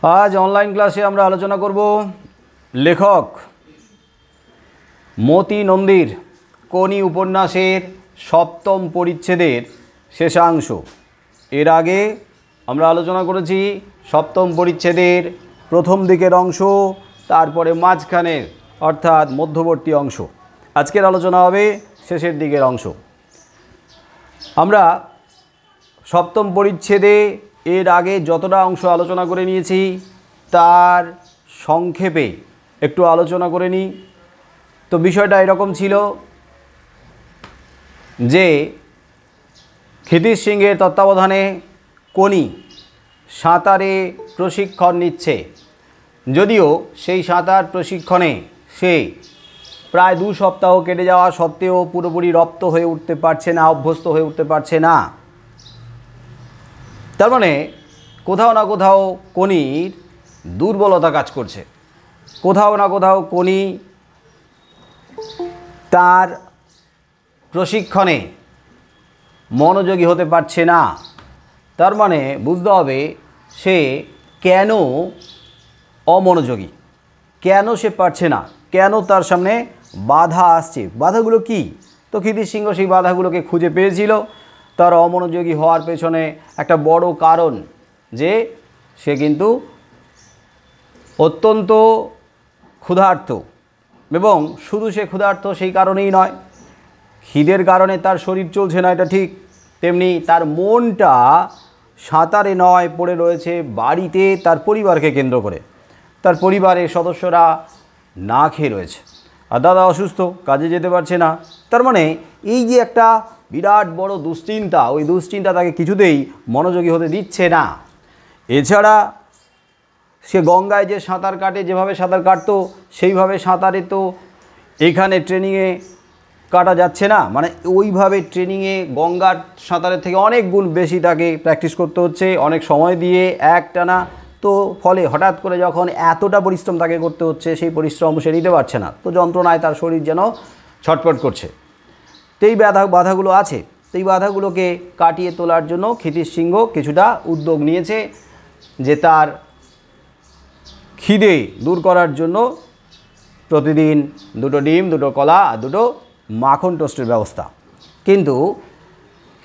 आज ऑनलाइन क्लासे আমরা আলোচনা করব লেখক মতি নন্দীর কোনি উপন্যাসের সপ্তম পরিচ্ছেদের শেষাংশ। এর আগে আমরা আলোচনা করেছি সপ্তম পরিচ্ছেদের প্রথম দিকের অংশ, তারপরে মাঝখানের অর্থাৎ মধ্যবর্তী অংশ। আজকের আলোচনা হবে শেষের দিকের অংশ। আমরা সপ্তম পরিচ্ছেদে এর আগে যতটা অংশ আলোচনা করে নিয়েছি তার সংক্ষেপে একটু আলোচনা করে নিই। তো বিষয়টা এরকম ছিল যে ক্ষিতিশ সিংহের তত্ত্বাবধানে কোনি সাঁতারে প্রশিক্ষণ নিচ্ছে। যদিও সেই সাঁতার প্রশিক্ষণে সে প্রায় 2 সপ্তাহ কেটে যাওয়া সত্ত্বেও পুরোপুরি রপ্ত হয়ে উঠতে পারছে না, অভ্যস্ত হয়ে উঠতে পারছে না। তার মানে কোথাও না কোথাও কোনির দুর্বলতা কাজ করছে, কোথাও না কোথাও কোনি তার প্রশিক্ষণে মনোযোগী হতে পারছে না। তার মানে বুঝতে হবে সে কেন অমনোযোগী, কেন সে পারছে না, কেন তার সামনে বাধা আসছে, বাধাগুলো কি। তো ক্ষিতিশ সিংহ সেই বাধাগুলোকে খুঁজে পেয়েছিল। তার অমনোযোগী হওয়ার পেছনে একটা বড় কারণ যে সে কিন্তু অত্যন্ত ক্ষুধার্ত, এবং শুধু সে ক্ষুধার্ত সেই কারণেই নয়, খিদের কারণে তার শরীর চলছে না এটা ঠিক, তেমনি তার মনটা সাঁতারে নয় পড়ে রয়েছে বাড়িতে তার পরিবারকে কেন্দ্র করে। তার পরিবারের সদস্যরা না খেয়ে রয়েছে, আর দাদা অসুস্থ, কাজে যেতে পারছে না। তার মানে এই যে একটা বিরাট বড় দুশ্চিন্তা, ওই দুশ্চিন্তা তাকে কিছুতেই মনোযোগী হতে দিচ্ছে না। এছাড়া সে গঙ্গায় যে সাঁতার কাটে, যেভাবে সাঁতার কাটতো সেইভাবে সাঁতারে তো এখানে ট্রেনিংয়ে কাটা যাচ্ছে না। মানে ওইভাবে ট্রেনিংয়ে গঙ্গার সাঁতারের থেকে অনেক গুণ বেশি তাকে প্র্যাকটিস করতে হচ্ছে, অনেক সময় দিয়ে একটানা। তো ফলে হঠাৎ করে যখন এতটা পরিশ্রম তাকে করতে হচ্ছে, সেই পরিশ্রম সে নিতে পারছে না। তো যন্ত্রণায় তার শরীর যেন ছটফট করছে। তো এই বাধাগুলো আছে। তো এই বাধাগুলোকে কাটিয়ে তোলার জন্য ক্ষিতিশ সিংহ কিছুটা উদ্যোগ নিয়েছে, যে তার খিদে দূর করার জন্য প্রতিদিন 2টো ডিম, 2টো কলা আর 2টো মাখন টোস্টের ব্যবস্থা। কিন্তু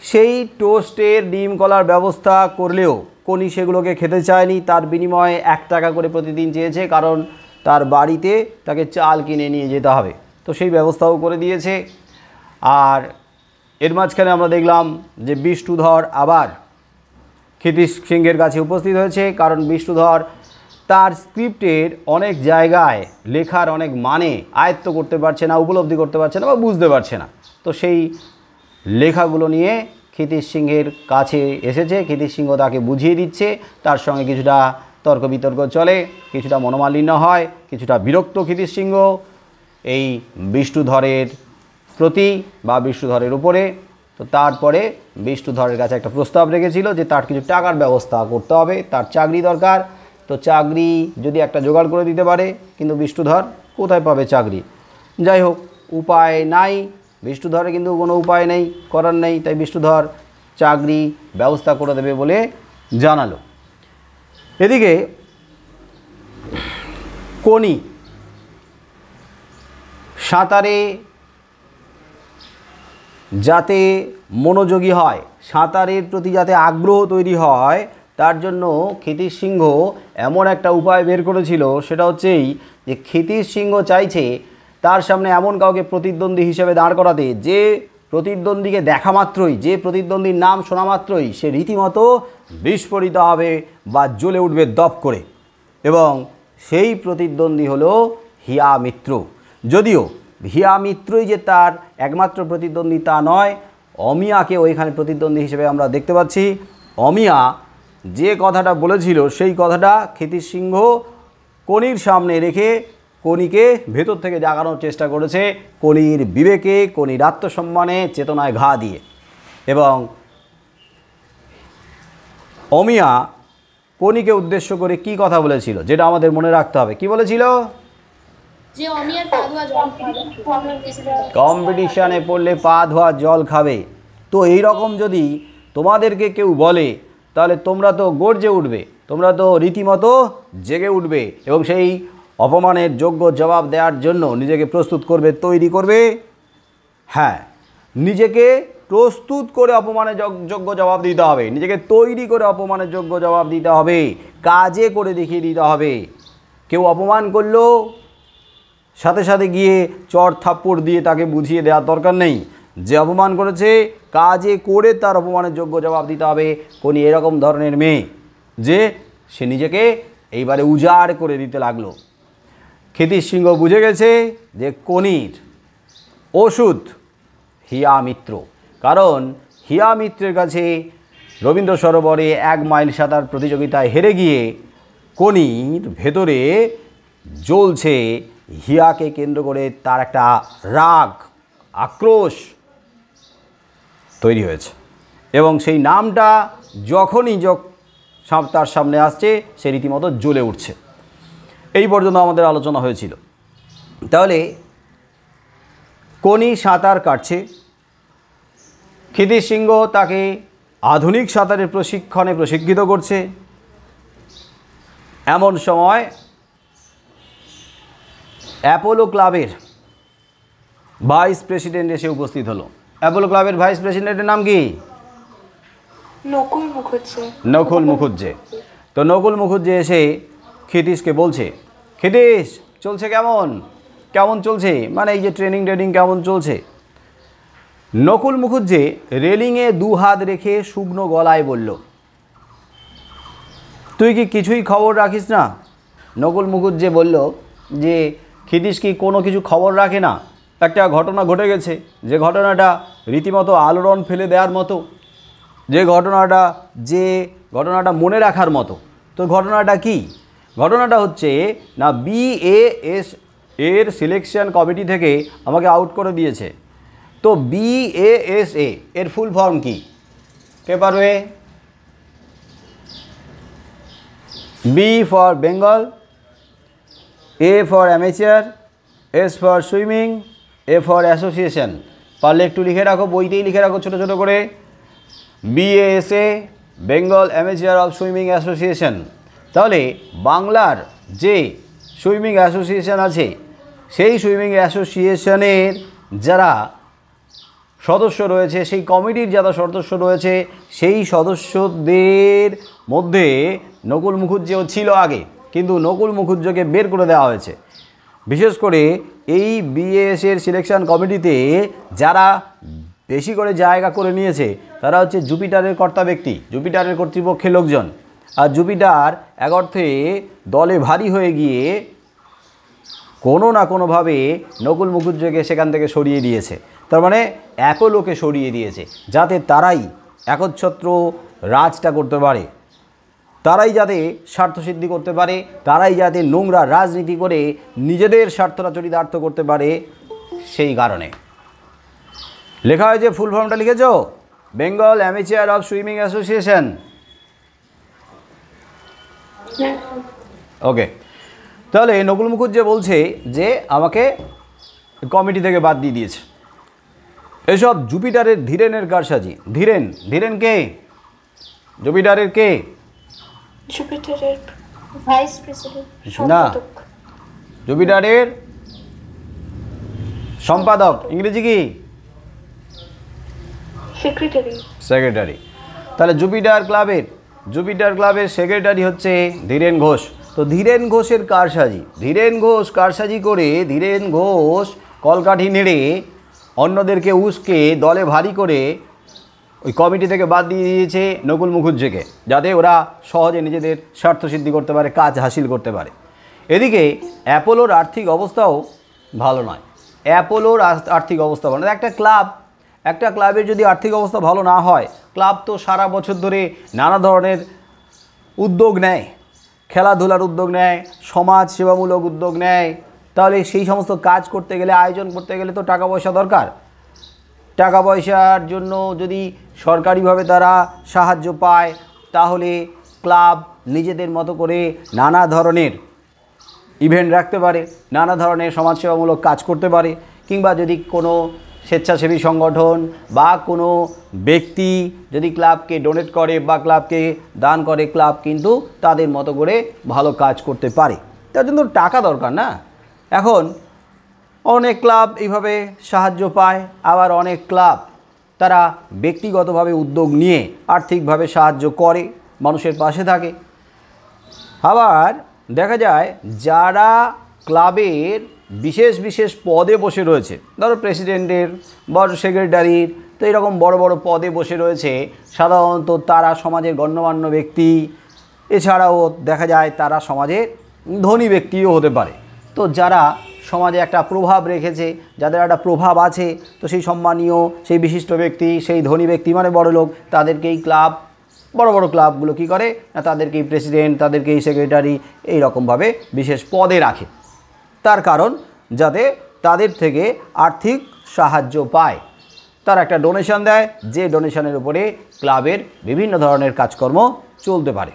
সেই টোস্টের ডিম কলার ব্যবস্থা করলেও কোনি সেগুলোকে খেতে চায়নি। তার বিনিময়ে 1 টাকা করে প্রতিদিন চেয়েছে, কারণ তার বাড়িতে তাকে চাল কিনে নিয়ে যেতে হবে। তো সেই ব্যবস্থাও করে দিয়েছে। আর এর মাঝখানে আমরা দেখলাম যে বিষ্ণুধর আবার ক্ষিতিশ সিংহের কাছে উপস্থিত হয়েছে, কারণ বিষ্ণুধর তার স্ক্রিপ্টের অনেক জায়গায় লেখার অনেক মানে আয়ত্ত করতে পারছে না, উপলব্ধি করতে পারছে না বা বুঝতে পারছে না। তো সেই লেখাগুলো নিয়ে ক্ষিতিশ সিংহের কাছে এসেছে। ক্ষিতিশ সিংহ তাকে বুঝিয়ে দিচ্ছে, তার সঙ্গে কিছুটা তর্ক বিতর্ক চলে, কিছুটা মনোমালিন্য হয়, কিছুটা বিরক্ত ক্ষিতিশ সিংহ এই বিষ্ণুধরের প্রতি বা বিষ্ণুধরের উপরে। তো তারপরে বিষ্ণুধরের কাছে একটা প্রস্তাব রেখেছিল যে তার কিছু টাকার ব্যবস্থা করতে হবে, তার চাকরি দরকার। তো চাকরি যদি একটা জোগাড় করে দিতে পারে, কিন্তু বিষ্ণুধর কোথায় পাবে চাকরি। যাই হোক, উপায় নাই, বিষ্ণুধরের কিন্তু কোনো উপায় নেই, করার নেই। তাই বিষ্ণুধর চাকরি ব্যবস্থা করে দেবে বলে জানালো। এদিকে কোনি সাঁতারে যাতে মনোযোগী হয়, সাঁতারের প্রতি যাতে আগ্রহ তৈরি হয়, তার জন্য ক্ষিতিশ সিংহ এমন একটা উপায় বের করেছিল। সেটা হচ্ছে এই যে ক্ষিতিশ সিংহ চাইছে তার সামনে এমন কাউকে প্রতিদ্বন্দ্বী হিসেবে দাঁড় করাতে, যে প্রতিদ্বন্দ্বীকে দেখা মাত্রই, যে প্রতিদ্বন্দ্বীর নাম শোনা মাত্রই সে রীতিমতো বিস্ফোরিত হবে বা জ্বলে উঠবে দপ করে। এবং সেই প্রতিদ্বন্দ্বী হলো হিয়া মিত্র। যদিও হিয়া মিত্রই যে তার একমাত্র প্রতিদ্বন্দ্বী তা নয়, অমিয়াকে ওইখানে প্রতিদ্বন্দ্বী হিসেবে আমরা দেখতে পাচ্ছি। অমিয়া যে কথাটা বলেছিল সেই কথাটা ক্ষিতিশ সিংহ কোনির সামনে রেখে কোনিকে ভেতর থেকে জাগানোর চেষ্টা করেছে, কোনির বিবেকে, কোনির আত্মসম্মানে, চেতনায় ঘা দিয়ে। এবং অমিয়া কোনিকে উদ্দেশ্য করে কি কথা বলেছিল, যেটা আমাদের মনে রাখতে হবে। কি বলেছিল? যে অমিয়ার পা ধোয়া জল খাবে, কম্পিটিশনে পড়লে পা ধোয়া জল খাবে। তো এই রকম যদি তোমাদেরকে কেউ বলে তাহলে তোমরা তো গর্জে উঠবে, তোমরা তো রীতিমতো জেগে উঠবে এবং সেই অপমানের যোগ্য জবাব দেওয়ার জন্য নিজেকে প্রস্তুত করবে, তৈরি করবে। হ্যাঁ, নিজেকে প্রস্তুত করে অপমানের যোগ্য জবাব দিতে হবে, নিজেকে তৈরি করে অপমানের যোগ্য জবাব দিতে হবে, কাজে করে দেখিয়ে দিতে হবে। কেউ অপমান করলো, সাথে সাথে গিয়ে চড় থাপ্পড় দিয়ে তাকে বুঝিয়ে দেওয়ার দরকার নেই। যে অপমান করেছে কাজে করে তার অপমানের যোগ্য জবাব দিতে হবে। কোনি এরকম ধরনের মেয়ে যে সে নিজেকে এইবারে উজাড় করে দিতে লাগলো। ক্ষিতিশ সিংহ বুঝে গেছে যে কোনির ওষুধ হিয়া মিত্র, কারণ হিয়া মিত্রের কাছে রবীন্দ্র সরোবরে 1 মাইল সাঁতার প্রতিযোগিতায় হেরে গিয়ে কোনির ভেতরে জ্বলছে হিয়াকে কেন্দ্র করে তার একটা রাগ, আক্রোশ তৈরি হয়েছে এবং সেই নামটা যখনই তার সামনে আসছে সে রীতিমতো জ্বলে উঠছে। এই পর্যন্ত আমাদের আলোচনা হয়েছিল। তাহলে কোনি সাঁতার কাটছে, ক্ষিতিশ সিংহ তাকে আধুনিক সাঁতারের প্রশিক্ষণে প্রশিক্ষিত করছে। এমন সময় অ্যাপোলো ক্লাবের ভাইস প্রেসিডেন্ট এসে উপস্থিত হলো। অ্যাপোলো ক্লাবের ভাইস প্রেসিডেন্টের নাম কি? নকুল মুখুজ্জে। তো নকুল মুখুজ্জে এসে ক্ষিতিশকে বলছে, ক্ষিতিশ চলছে কেমন চলছে, মানে এই যে ট্রেনিং কেমন চলছে? নকুল মুখুজ্জে রেলিংয়ে 2 হাত রেখে শুকনো গলায় বলল, তুই কি কিছুই খবর রাখিস না? নকুল মুখুজ্জে বলল যে ক্ষিতিশ কি কোনো কিছু খবর রাখে না? একটা ঘটনা ঘটে গেছে, যে ঘটনাটা রীতিমতো আলোড়ন ফেলে দেওয়ার মতো, যে ঘটনাটা মনে রাখার মতো। তো ঘটনাটা কি? ঘটনাটা হচ্ছে না BAS এর সিলেকশন কমিটি থেকে আমাকে আউট করে দিয়েছে। তো BASA এর ফুল ফর্ম কি? কে পারবে? B for Bengal, A for amateur, S for swimming, A for association. পারলে একটু লিখে রাখো, বইতেই লিখে রাখো ছোটো ছোটো করে, BASA Bengal amateur of swimming association. তাহলে বাংলার যে সুইমিং অ্যাসোসিয়েশন আছে, সেই সুইমিং অ্যাসোসিয়েশনের যারা সদস্য রয়েছে, সেই কমিটির যারা সদস্য রয়েছে, সেই সদস্যদের মধ্যে নকুল মুখুজ্জেও ছিল আগে, কিন্তু নকুল মুখুজ্জেকে বের করে দেওয়া হয়েছে। বিশেষ করে এই BAS এর সিলেকশন কমিটিতে যারা বেশি করে জায়গা করে নিয়েছে তারা হচ্ছে জুপিটারের কর্তা ব্যক্তি, জুপিটারের কর্তৃপক্ষের লোকজন। আর জুপিটার এক অর্থে দলে ভারী হয়ে গিয়ে কোনো না কোনোভাবে নকুল মুখুজ্জেকে সেখান থেকে সরিয়ে দিয়েছে। তার মানে অ্যাপোলোকে সরিয়ে দিয়েছে, যাতে তারাই একচ্ছত্র রাজটা করতে পারে, তারাই যাতে স্বার্থসিদ্ধি করতে পারে, তারাই যাতে নোংরা রাজনীতি করে নিজেদের স্বার্থটা চরিতার্থ করতে পারে। সেই কারণে লেখা হয়েছে, ফুল ফর্মটা লিখেছ, Bengal amateur of swimming association. Okay, তাহলে নকুল মুখুজ্জে বলছে যে আমাকে কমিটি থেকে বাদ দিয়ে দিয়েছে। এসব জুপিটারের ধীরেনের কারসাজি। ধীরেন কে? জুপিটারের কে? জুপিটারের ভাইস প্রেসিডেন্ট, না, জুপিটারের সম্পাদক। ইংরেজি কি? সেক্রেটারি। তাহলে জুপিটার ক্লাবের সেক্রেটারি হচ্ছে ধীরেন ঘোষ। তো ধীরেন ঘোষের কারসাজি, ধীরেন ঘোষ কলকাঠি নেড়ে অন্যদেরকে উস্কে দলে ভারী করে ওই কমিটি থেকে বাদ দিয়ে দিয়েছে নকুল মুখুজ্জেকে, যাতে ওরা সহজে নিজেদের স্বার্থসিদ্ধি করতে পারে, কাজ হাসিল করতে পারে। এদিকে অ্যাপোলোর আর্থিক অবস্থাও ভালো নয়। একটা ক্লাবের যদি আর্থিক অবস্থা ভালো না হয়, ক্লাব তো সারা বছর ধরে নানা ধরনের উদ্যোগ নেয়, খেলাধুলার উদ্যোগ নেয়, সমাজ সেবামূলক উদ্যোগ নেয়। তাহলে সেই সমস্ত কাজ করতে গেলে, আয়োজন করতে গেলে তো টাকা পয়সা দরকার। টাকা পয়সার জন্য যদি সরকারিভাবে তারা সাহায্য পায়, তাহলে ক্লাব নিজেদের মতো করে নানা ধরনের ইভেন্ট রাখতে পারে, নানা ধরনের সমাজসেবামূলক কাজ করতে পারে, কিংবা যদি কোনো স্বেচ্ছাসেবী সংগঠন বা কোনো ব্যক্তি যদি ক্লাবকে ডোনেট করে বা ক্লাবকে দান করে, ক্লাব কিন্তু তাদের মতো করে ভালো কাজ করতে পারে। তার জন্য টাকা দরকার না। এখন অনেক ক্লাব এইভাবে সাহায্য পায়, আবার অনেক ক্লাব তারা ব্যক্তিগতভাবে উদ্যোগ নিয়ে আর্থিকভাবে সাহায্য করে, মানুষের পাশে থাকে। আবার দেখা যায় যারা ক্লাবের বিশেষ বিশেষ পদে বসে রয়েছে, ধরো প্রেসিডেন্টের, বড় সেক্রেটারির, তো এরকম বড় বড় পদে বসে রয়েছে, সাধারণত তারা সমাজের গণ্যমান্য ব্যক্তি। এছাড়াও দেখা যায় তারা সমাজের ধনী ব্যক্তিও হতে পারে। তো যারা সমাজে একটা প্রভাব রেখেছে, যাদের একটা প্রভাব আছে, তো সেই সম্মানীয়, সেই বিশিষ্ট ব্যক্তি, সেই ধনী ব্যক্তি মানে বড় লোক, তাদেরকেই ক্লাব, বড় বড় ক্লাবগুলো কী করে না, তাদেরকেই প্রেসিডেন্ট, তাদেরকেই সেক্রেটারি এই রকমভাবে বিশেষ পদে রাখে। তার কারণ যাতে তাদের থেকে আর্থিক সাহায্য পায়, তার একটা ডোনেশন দেয়, যে ডোনেশনের উপরে ক্লাবের বিভিন্ন ধরনের কাজকর্ম চলতে পারে।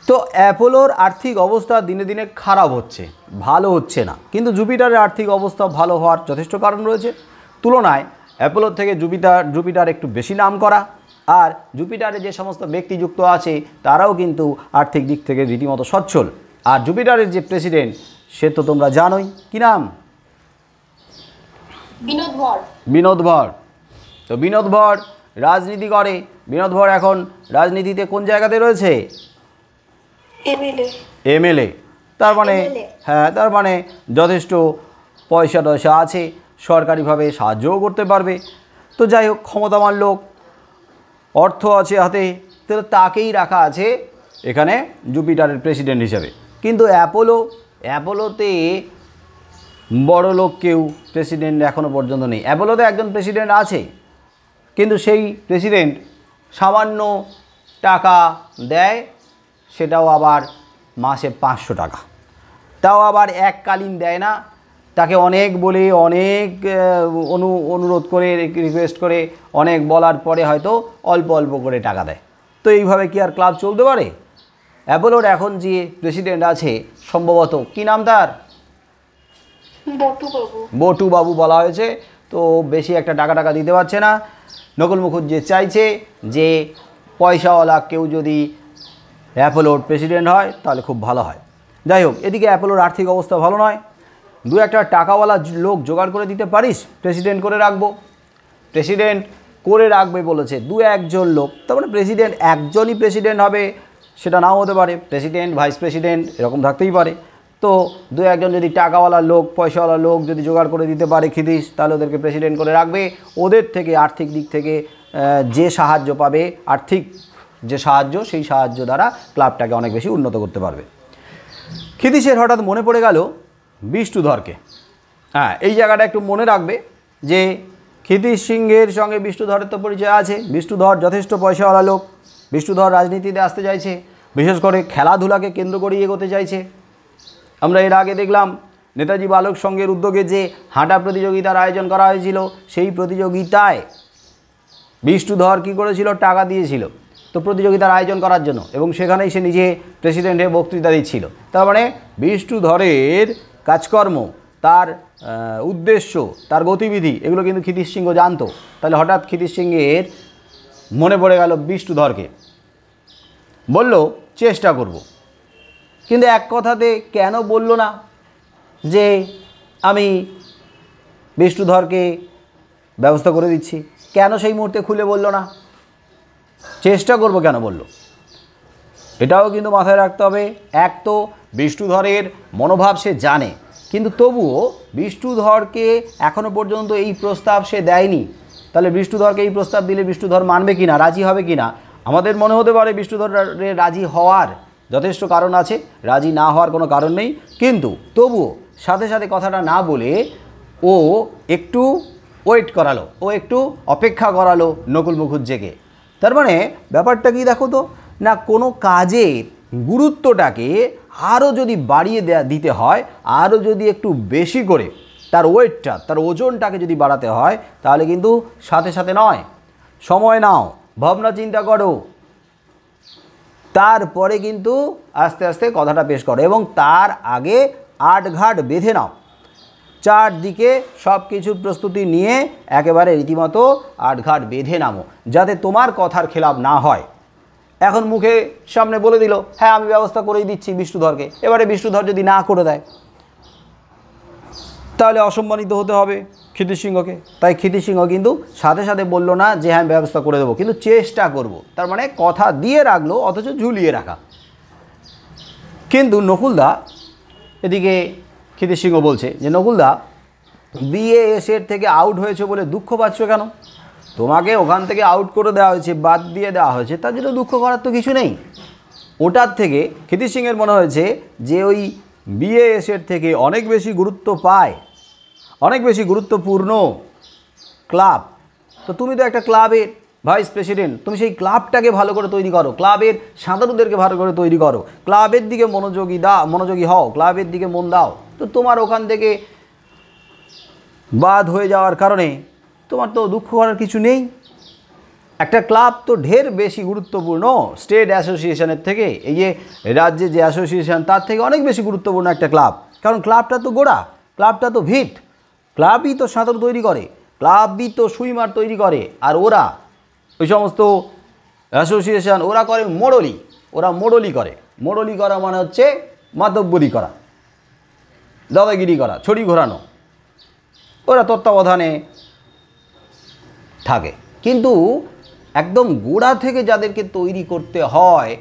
তো অ্যাপোলোর আর্থিক অবস্থা দিনে দিনে খারাপ হচ্ছে, ভালো হচ্ছে না। কিন্তু জুপিটারের আর্থিক অবস্থা ভালো হওয়ার যথেষ্ট কারণ রয়েছে। তুলনায় অ্যাপোলোর থেকে জুপিটার একটু বেশি নাম করা, আর জুপিটারে যে সমস্ত ব্যক্তি যুক্ত আছে তারাও কিন্তু আর্থিক দিক থেকে রীতিমতো সচ্ছল। আর জুপিটারের যে প্রেসিডেন্ট সে তো তোমরা জানোই, কী নাম? বিনোদ ভর। তো বিনোদ ভর রাজনীতি করে। বিনোদ ভর এখন রাজনীতিতে কোন জায়গাতে রয়েছে? এমএলএ। তার মানে হ্যাঁ, তার মানে যথেষ্ট পয়সা টয়সা আছে, সরকারিভাবে সাহায্যও করতে পারবে। তো যাই হোক, ক্ষমতাবান লোক, অর্থ আছে হাতে, তো তাকেই রাখা আছে এখানে জুপিটারের প্রেসিডেন্ট হিসাবে। কিন্তু অ্যাপোলোতে বড় লোক কেউ প্রেসিডেন্ট এখনও পর্যন্ত নেই। অ্যাপোলোতে একজন প্রেসিডেন্ট আছে, কিন্তু সেই প্রেসিডেন্ট সামান্য টাকা দেয়, সেটাও আবার মাসে 500 টাকা, তাও আবার এককালীন দেয় না। তাকে অনেক বলে, অনেক অনুরোধ করে, রিকোয়েস্ট করে, অনেক বলার পরে হয়তো অল্প অল্প করে টাকা দেয়। তো এইভাবে কি আর ক্লাব চলতে পারে? অ্যাপোলোর এখন যে প্রেসিডেন্ট আছে সম্ভবত, কি নাম তার? বটু বাবু বলা হয়েছে। তো বেশি একটা টাকা দিতে পারছে না। নকুল মুখুজ্জে চাইছে যে পয়সাওয়ালা কেউ যদি অ্যাপোলোর প্রেসিডেন্ট হয় তাহলে খুব ভালো হয়। যাই হোক, এদিকে অ্যাপোলোর আর্থিক অবস্থা ভালো নয়। দু একটা টাকাওয়ালা লোক জোগাড় করে দিতে পারিস, প্রেসিডেন্ট করে রাখবো। প্রেসিডেন্ট করে রাখবে বলেছে দু একজন লোক, তার মানে প্রেসিডেন্ট একজনই প্রেসিডেন্ট হবে সেটা নাও হতে পারে, প্রেসিডেন্ট, ভাইস প্রেসিডেন্ট এরকম থাকতেই পারে। তো দু একজন যদি টাকাওয়ালা লোক, পয়সাওয়ালা লোক যদি জোগাড় করে দিতে পারে খিদিস, তাহলে ওদেরকে প্রেসিডেন্ট করে রাখবে। ওদের থেকে আর্থিক দিক থেকে যে সাহায্য পাবে, আর্থিক যে সাহায্য, সেই সাহায্য দ্বারা ক্লাবটাকে অনেক বেশি উন্নত করতে পারবে। খিদিসের হঠাৎ মনে পড়ে গেল বিষ্ণুধরকে। হ্যাঁ, এই জায়গাটা একটু মনে রাখবে যে খিদিস সিংহের সঙ্গে বিষ্ণুধরের তো পরিচয় আছে। বিষ্ণুধর যথেষ্ট পয়সাওয়ালা লোক। বিষ্ণুধর রাজনীতিতে আসতে চাইছে, বিশেষ করে খেলাধুলাকে কেন্দ্র করে এগোতে চাইছে। আমরা এর আগে দেখলাম নেতাজি বালক সংঘের উদ্যোগে যে হাঁটা প্রতিযোগিতার আয়োজন করা হয়েছিল, সেই প্রতিযোগিতায় বিষ্ণুধর কী করেছিল? টাকা দিয়েছিল তো প্রতিযোগিতার আয়োজন করার জন্য, এবং সেখানেই সে নিজে প্রেসিডেন্ট হয়ে বক্তৃতা দিচ্ছিল। তার মানে বিষ্ণুধরের কাজকর্ম, তার উদ্দেশ্য, তার গতিবিধি এগুলো কিন্তু খিদিস সিংহ জানতো। তাহলে হঠাৎ খিদিস সিংহের মনে পড়ে গেল বিষ্ণুধরকে, বলল চেষ্টা করব। কিন্তু এক কথাতে কেন বলল না যে আমি বিষ্ণুধরকে ব্যবস্থা করে দিচ্ছি? কেন সেই মুহূর্তে খুলে বলল না? চেষ্টা করব কেন বলল? এটাও কিন্তু মাথায় রাখতে হবে। এক তো বিষ্ণুধরের মনোভাব সে জানে, কিন্তু তবুও বিষ্ণুধরকে এখনও পর্যন্ত এই প্রস্তাব সে দেয়নি। তাহলে বিষ্ণুধরকে এই প্রস্তাব দিলে বিষ্ণুধর মানবে কি না, রাজি হবে কি না? আমাদের মনে হতে পারে বিষ্ণুধরের রাজি হওয়ার যথেষ্ট কারণ আছে, রাজি না হওয়ার কোনো কারণ নেই। কিন্তু তবুও সাথে সাথে কথাটা না বলে ও একটু ওয়েট করালো, ও একটু অপেক্ষা করালো নকুল মুখুজ্জেকে। তার মানে ব্যাপারটা কি দেখো তো, না কোনো কাজের গুরুত্বটাকে আরও যদি বাড়িয়ে দিতে হয়, আরও যদি একটু বেশি করে তার ওয়েটটা, তার ওজনটাকে যদি বাড়াতে হয়, তাহলে কিন্তু সাথে সাথে নয়, সময় নাও, ভাবনা চিন্তা করো, তারপরে কিন্তু আস্তে আস্তে কথাটা পেশ করো, এবং তার আগে আটঘাট বেঁধে নাও। চারদিকে সব কিছুর প্রস্তুতি নিয়ে একেবারে রীতিমতো আটঘাট বেঁধে নামো, যাতে তোমার কথার খেলাপ না হয়। এখন মুখে সামনে বলে দিল, হ্যাঁ আমি ব্যবস্থা করেই দিচ্ছি বিষ্ণুধরকে। এবারে বিষ্ণুধর যদি না করে দেয় তাহলে অসম্মানিত হতে হবে ক্ষিতিশ সিংহকে। তাই ক্ষিতিশ সিংহ কিন্তু সাথে সাথে বলল না যে হ্যাঁ ব্যবস্থা করে দেবো, কিন্তু চেষ্টা করব। তার মানে কথা দিয়ে রাখলো অথচ ঝুলিয়ে রাখা। কিন্তু নকুলদা এদিকে ক্ষিতিশ সিংহ বলছে যে নকুলদা, BAS এর থেকে আউট হয়েছে বলে দুঃখ পাচ্ছ কেন? তোমাকে ওখান থেকে আউট করে দেওয়া হয়েছে, বাদ দিয়ে দেওয়া হয়েছে, তার জন্য দুঃখ করার তো কিছু নেই। ওটার থেকে ক্ষিতিশ সিংহের মনে হয়েছে যে ওই BAS এর থেকে অনেক বেশি গুরুত্ব পায়, অনেক বেশি গুরুত্বপূর্ণ ক্লাব। তো তুমি তো একটা ক্লাবের ভাইস প্রেসিডেন্ট, তুমি সেই ক্লাবটাকে ভালো করে তৈরি করো, ক্লাবের সাঁতারুদেরকে ভালো করে তৈরি করো, ক্লাবের দিকে মনোযোগী হও, ক্লাবের দিকে মন দাও। তো তোমার ওখান থেকে বাদ হয়ে যাওয়ার কারণে তোমার তো দুঃখ করার কিছু নেই। একটা ক্লাব তো ঢের বেশি গুরুত্বপূর্ণ স্টেট অ্যাসোসিয়েশনের থেকে, এই যে রাজ্যে যে অ্যাসোসিয়েশন তার থেকে অনেক বেশি গুরুত্বপূর্ণ একটা ক্লাব। কারণ ক্লাবটা তো গোড়া, ক্লাবটা তো ভিত, ক্লাবই তো সাঁতার তৈরি করে, ক্লাবই তো সুইমার তৈরি করে। আর ওরা ওই সমস্ত অ্যাসোসিয়েশন ওরা করে মোড়লি, ওরা মোড়লি করে। মোড়লি করা মানে হচ্ছে মাতব্বরি করা, দাদাগিরি করা, ছড়ি ঘোরানো, ওরা তত্ত্বাবধানে থাকে। কিন্তু একদম গোড়া থেকে যাদেরকে তৈরি করতে হয়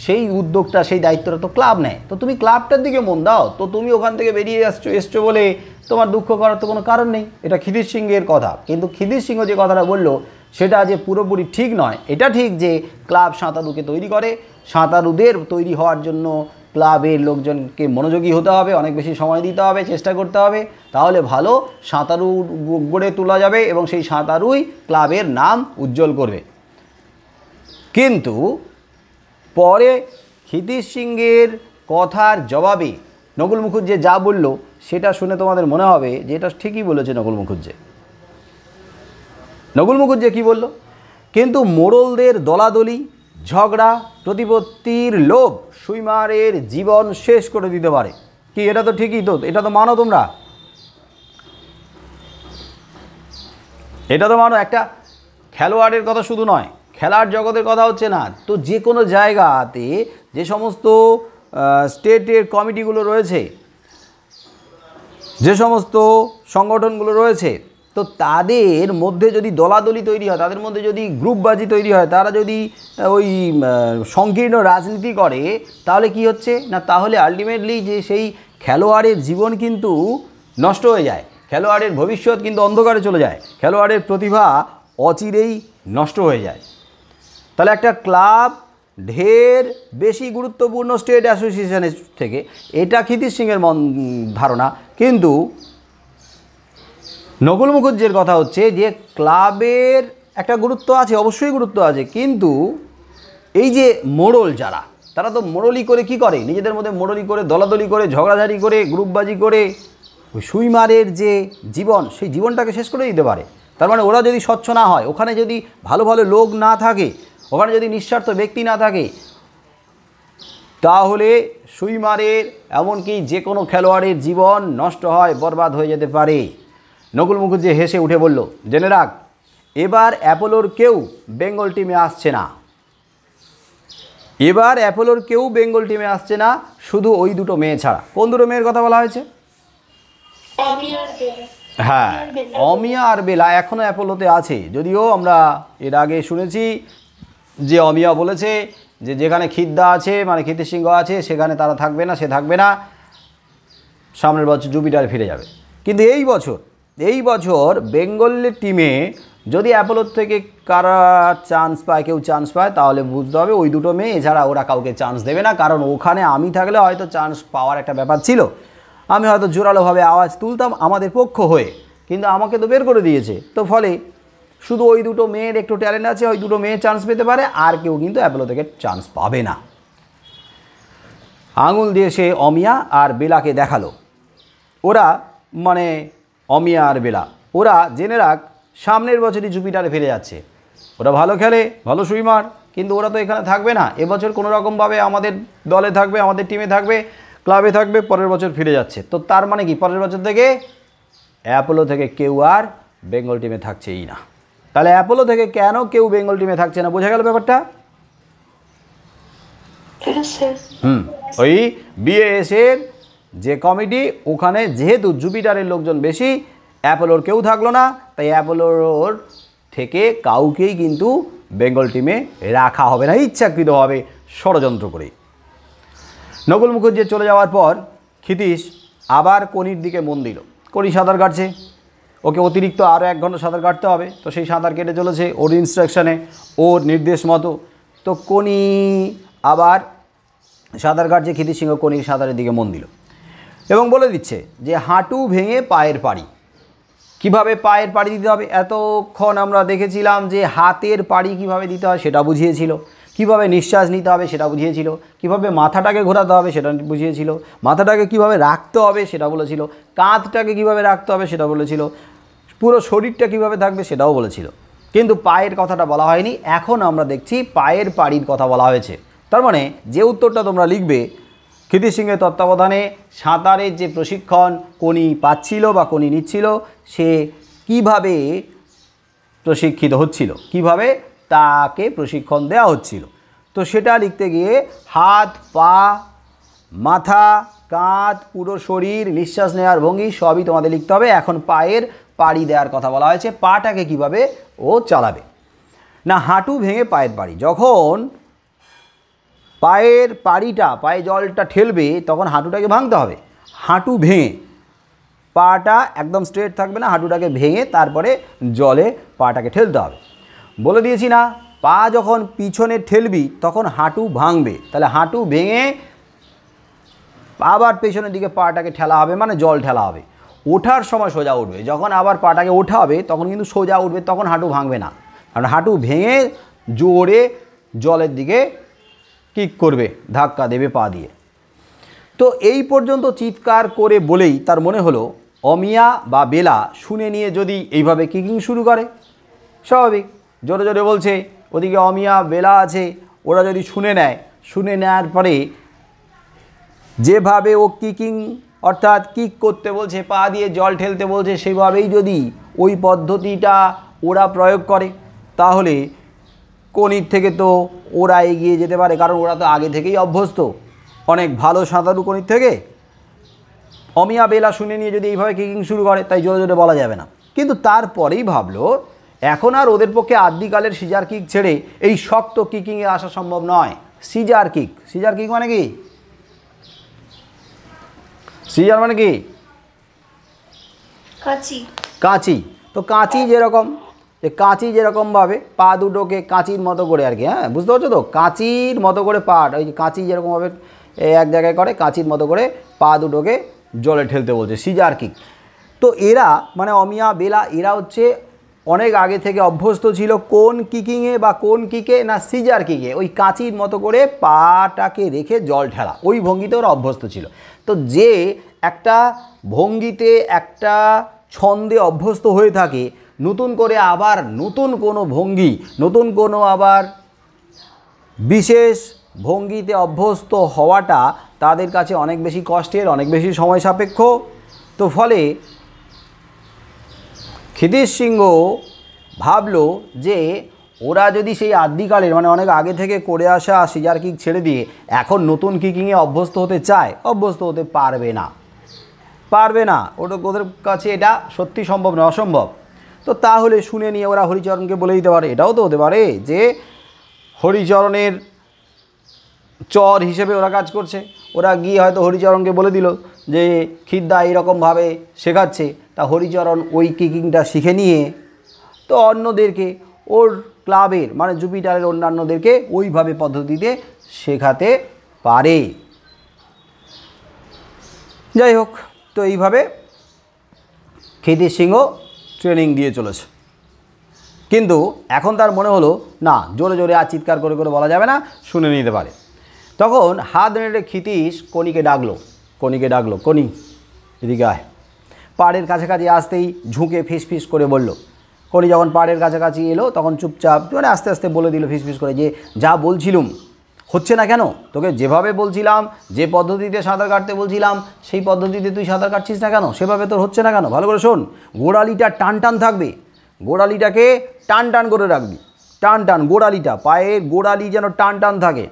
সেই উদ্যোগটা, সেই দায়িত্বটা তো ক্লাব নেয়। তো তুমি ক্লাবটার দিকে মন দাও। তো তুমি ওখান থেকে বেরিয়ে এসছো বলে তোমার দুঃখ করার তো কোনো কারণ নেই। এটা ক্ষিতিশ সিংহের কথা। কিন্তু ক্ষিতিশ সিংহ যে কথাটা বললো সেটা যে পুরোপুরি ঠিক নয়। এটা ঠিক যে ক্লাব সাঁতারুকে তৈরি করে, সাঁতারুদের তৈরি হওয়ার জন্য ক্লাবের লোকজনকে মনোযোগী হতে হবে, অনেক বেশি সময় দিতে হবে, চেষ্টা করতে হবে, তাহলে ভালো সাঁতারু গড়ে তোলা যাবে এবং সেই সাঁতারুই ক্লাবের নাম উজ্জ্বল করবে। কিন্তু পরে ক্ষিতিশ সিংহের কথার জবাবে নকুল মুখুজ্জে যা বলল সেটা শুনে তোমাদের মনে হবে যে এটা ঠিকই বলেছে নকুল মুখুজ্জে। নকুল মুখুজ্জে কী বলল? কিন্তু মোড়লদের দলাদলি, ঝগড়া, প্রতিপত্তির লোভ সুইমারের জীবন শেষ করে দিতে পারে। কি এটা তো ঠিকই, তো এটা তো মানো তোমরা, এটা তো মানো। একটা খেলোয়াড়ের কথা শুধু নয়, খেলার জগতের কথা হচ্ছে না, তো যে কোনো জায়গাতে যে সমস্ত স্টেটের কমিটিগুলো রয়েছে, যে সমস্ত সংগঠনগুলো রয়েছে, তো তাদের মধ্যে যদি দলাদলি তৈরি হয়, তাদের মধ্যে যদি গ্রুপবাজি তৈরি হয়, তারা যদি ওই সংকীর্ণ রাজনীতি করে, তাহলে কি হচ্ছে না, তাহলে আলটিমেটলি যে সেই খেলোয়াড়ের জীবন কিন্তু নষ্ট হয়ে যায়, খেলোয়াড়ের ভবিষ্যৎ কিন্তু অন্ধকারে চলে যায়, খেলোয়াড়ের প্রতিভা অচিরেই নষ্ট হয়ে যায়। তাহলে একটা ক্লাব ঢের বেশি গুরুত্বপূর্ণ স্টেট অ্যাসোসিয়েশনের থেকে, এটা ক্ষিতিশ সিংহের ধারণা। কিন্তু নকুল মুখুজ্জের কথা হচ্ছে যে ক্লাবের একটা গুরুত্ব আছে, অবশ্যই গুরুত্ব আছে, কিন্তু এই যে মোড়ল যারা, তারা তো মোড়লি করে কি করে, নিজেদের মধ্যে মোড়লি করে, দলাদলি করে, ঝগড়াঝাড়ি করে, গ্রুপবাজি করে ওই সুইমারের যে জীবন, সেই জীবনটাকে শেষ করে দিতে পারে। তার মানে ওরা যদি স্বচ্ছ না হয়, ওখানে যদি ভালো ভালো লোক না থাকে, ওখানে যদি নিঃস্বার্থ ব্যক্তি না থাকে, তাহলে সুইমারের এমনকি যে কোনো খেলোয়াড়ের জীবন নষ্ট হয়, বরবাদ হয়ে যেতে পারে। নকুল মুখুজ্জে হেসে উঠে বলল, জেনে রাখ, এবার অ্যাপোলোর কেউ বেঙ্গল টিমে আসছে না, এবার অ্যাপোলোর কেউ বেঙ্গল টিমে আসছে না, শুধু ওই দুটো মেয়ে ছাড়া। কোন দুটো মেয়ের কথা বলা হয়েছে? হ্যাঁ, অমিয়া আর বেলা এখনও অ্যাপোলোতে আছে। যদিও আমরা এর আগে শুনেছি যে অমিয়া বলেছে যে যেখানে খিদ্দা আছে, মানে ক্ষিতিশ সিংহ আছে, সেখানে তারা থাকবে না, সে থাকবে না, সামনের বছর জুপিটার ফিরে যাবে। কিন্তু এই বছর বেঙ্গলের টিমে যদি অ্যাপোলোর থেকে কারা চান্স পায়, কেউ চান্স পায়, তাহলে বুঝতে হবে ওই দুটো মেয়ে, এছাড়া ওরা কাউকে চান্স দেবে না। কারণ ওখানে আমি থাকলে হয়তো চান্স পাওয়ার একটা ব্যাপার ছিল, আমি হয়তো জোরালোভাবে আওয়াজ তুলতাম আমাদের পক্ষ হয়ে, কিন্তু আমাকে তো বের করে দিয়েছে। তো ফলে শুধু ওই দুটো মেয়ের একটু ট্যালেন্ট আছে, ওই দুটো মেয়ে চান্স পেতে পারে, আর কেউ কিন্তু অ্যাপোলো থেকে চান্স পাবে না। আঙুল দিয়ে সে অমিয়া আর বেলাকে দেখালো। ওরা মানে অমিয়া আর বেলা, ওরা জেনে রাখ সামনের বছরই জুপিটারে ফিরে যাচ্ছে। ওরা ভালো খেলে, ভালো সুইমার, কিন্তু ওরা তো এখানে থাকবে না। এবছর কোনো রকমভাবে আমাদের দলে থাকবে, আমাদের টিমে থাকবে, ক্লাবে থাকবে, পরের বছর ফিরে যাচ্ছে। তো তার মানে কি, পরের বছর থেকে অ্যাপোলো থেকে কেউ আর বেঙ্গল টিমে থাকছেই না। তাহলে অ্যাপোলো থেকে কেন কেউ বেঙ্গল টিমে থাকছে না, বোঝা গেল ব্যাপারটা? ওই বিএএসের যে কমিটি, ওখানে যেহেতু জুপিটারের লোকজন বেশি, অ্যাপোলোর কেউ থাকলো না, তাই অ্যাপোলোর থেকে কাউকেই কিন্তু বেঙ্গল টিমে রাখা হবে না ইচ্ছাকৃতভাবে, ষড়যন্ত্র করে। নকুল মুখুজ্জে চলে যাওয়ার পর ক্ষিতীশ আবার কনির দিকে মন দিল। কনি সাঁতার কাটছে, ওকে অতিরিক্ত আরও 1 ঘন্টা সাঁতার কাটতে হবে, তো সেই সাঁতার কেটে চলেছে ওর ইনস্ট্রাকশানে, ওর নির্দেশ মতো। তো কনি আবার সাঁতার কাটছে, ক্ষিতীশ সিংহ কনির সাঁতারের দিকে মন দিল এবং বলে দিচ্ছে যে হাঁটু ভেঙে পায়ের পাড়ি। কিভাবে পায়ের পাড়ি দিতে হবে, এতক্ষণ আমরা দেখেছিলাম যে হাতের পাড়ি কিভাবে দিতে হয় সেটা বুঝিয়েছিল, কিভাবে নিঃশ্বাস নিতে হবে সেটা বুঝিয়েছিল, কিভাবে মাথাটাকে ঘোরাতে হবে সেটা বুঝিয়েছিল, মাথাটাকে কিভাবে রাখতে হবে সেটা বলেছিল, কাঁধটাকে কিভাবে রাখতে হবে সেটা বলেছিল, পুরো শরীরটা কিভাবে থাকবে সেটাও বলেছিল। কিন্তু পায়ের কথাটা বলা হয়নি। এখন আমরা দেখছি পায়ের পাড়ির কথা বলা হয়েছে। তার মানে যে উত্তরটা তোমরা লিখবে, ক্ষিতীশ সিংহের তত্ত্বাবধানে সাঁতারের যে প্রশিক্ষণ কনি পাচ্ছিল বা কনি নিচ্ছিল, সে কিভাবে প্রশিক্ষিত হচ্ছিল, কিভাবে তাকে প্রশিক্ষণ দেওয়া হচ্ছিল, তো সেটা লিখতে গিয়ে হাত, পা, মাথা, কাঁধ, পুরো শরীর, নিঃশ্বাস নেওয়ার ভঙ্গি সবই তোমাদের লিখতে হবে। এখন পায়ের পাড়ি দেওয়ার কথা বলা হয়েছে, পাটাকে কিভাবে ও চালাবে। না, হাঁটু ভেঙে পায়ের পাড়ি, যখন পায়ের পাড়িটা, পায়ে জলটা ঠেলবে তখন হাঁটুটাকে ভাঙতে হবে। হাঁটু ভেঙে, পাটা একদম স্ট্রেট থাকবে না, হাঁটুটাকে ভেঙে তারপরে জলে পাটাকে ঠেলতে হবে। বলে দিয়েছি না, পা যখন পিছনে ঠেলবি তখন হাঁটু ভাঙবে, তাহলে হাঁটু ভেঙে আবার পেছনের দিকে পাটাকে ঠেলা হবে, মানে জল ঠেলা হবে। ওঠার সময় সোজা উঠবে, যখন আবার পাটাকে ওঠাবে তখন কিন্তু সোজা উঠবে, তখন হাঁটু ভাঙবে না, কারণ হাঁটু ভেঙে জোরে জলের দিকে কিক করবে, ধাক্কা দেবে পা দিয়ে। তো এই পর্যন্ত চিৎকার করে বলেই তার মনে হলো অমিয়া বা বেলা শুনে নিয়ে যদি এইভাবে কিকিং শুরু করে, স্বাভাবিক, জোরে জোরে বলছে, ওদিকে অমিয়া বেলা আছে, ওরা যদি শুনে নেয়, শুনে নেওয়ার পরে যেভাবে ও কিকিং অর্থাৎ কিক করতে বলছে, পা দিয়ে জল ঠেলতে বলছে, সেইভাবেই যদি ওই পদ্ধতিটা ওরা প্রয়োগ করে, তাহলে কনির থেকে তো ওরা এগিয়ে যেতে পারে, কারণ ওরা তো আগে থেকেই অভ্যস্ত, অনেক ভালো সাঁতারু কনির থেকে। অমিয়া বেলা শুনে নিয়ে যদি এইভাবে কিকিং শুরু করে, তাই জোরে জোরে বলা যাবে না। কিন্তু তারপরেই ভাবলো এখন আর ওদের পক্ষে আদিকালের সিজার কিক ছেড়ে এই শক্ত কিকিংয়ে আসা সম্ভব নয়। সিজার কিক, সিজার কিক মানে কি? সিজার মানে কি? কাঁচি। কাঁচি। তো কাঁচি যেরকম, যে কাঁচি যেরকমভাবে পা দুটোকে কাঁচির মতো করে আর কি, হ্যাঁ বুঝতে পারছো তো, কাঁচির মতো করে পা, ওই যে কাঁচি যেরকমভাবে এক জায়গায় করে, কাঁচির মতো করে পা দুটোকে জলে ঠেলতে বলছে, সিজার কিক। তো এরা মানে অমিয়া বেলা, এরা হচ্ছে অনেক আগে থেকে অভ্যস্ত ছিল কোন কিকিংয়ে বা কোন কিকে, না সিজার কিকে, ওই কাঁচির মতো করে পাটাকে রেখে জল ঠেলা, ওই ভঙ্গিতে ওরা অভ্যস্ত ছিল। তো যে একটা ভঙ্গিতে, একটা ছন্দে অভ্যস্ত হয়ে থাকে, নতুন করে আবার নতুন কোনো ভঙ্গি, নতুন কোনো আবার বিশেষ ভঙ্গিতে অভ্যস্ত হওয়াটা তাদের কাছে অনেক বেশি কষ্টের, অনেক বেশি সময় সাপেক্ষ। তো ফলে ক্ষিতীশ সিংহ ভাবলো যে ওরা যদি সেই আদিকালের মানে অনেক আগে থেকে করে আসা সিজার কিক ছেড়ে দিয়ে এখন নতুন কিকিংয়ে অভ্যস্ত হতে চায়, অভ্যস্ত হতে পারবে না, পারবে না, ওদের কাছে এটা সত্যি সম্ভব নয়, অসম্ভব। তো তাহলে শুনে নিয়ে ওরা হরিচরণকে বলে দিতে পারে, এটাও তো হতে পারে যে হরিচরণের চর হিসেবে ওরা কাজ করছে, ওরা গিয়ে হয়তো হরিচরণকে বলে দিল যে খিদ্দা এইরকমভাবে শেখাচ্ছে, তা হরিচরণ ওই কিকিংটা শিখে নিয়ে তো অন্যদেরকে ওর ক্লাবের মানে জুপিটারের অন্যান্যদেরকে ওইভাবে পদ্ধতিতে শেখাতে পারে। যাই হোক, তো এইভাবে ক্ষিতীশ সিংহ ট্রেনিং দিয়ে চলেছে। কিন্তু এখন তার মনে হলো না, জোরে জোরে আর চিৎকার করে করে বলা যাবে না, শুনে নিতে পারে। তখন হাত নেড়ে ক্ষিতীশ কনিকে ডাকলো, কনিকে ডাকলো, কনি এদিকে আয়। পাড়ের কাছাকাছি আসতেই ঝুঁকে ফিসফিস করে বলল। কনি যখন পাড়ের কাছাকাছি এলো তখন চুপচাপ মানে আস্তে আস্তে বলে দিল ফিসফিস করে যে যা বলছিলুম হচ্ছে না কেন? তোকে যেভাবে বলছিলাম, যে পদ্ধতিতে সাঁতার কাটতে বলছিলাম, সেই পদ্ধতিতে তুই সাঁতার কাটছিস না কেন? সেভাবে তোর হচ্ছে না কেন? ভালো করে শোন। গোড়ালিটা টান টান থাকবে, গোড়ালিটাকে টান টান করে রাখবি, টান টান গোড়ালিটা, পায়ের গোড়ালি যেন টান টান থাকে।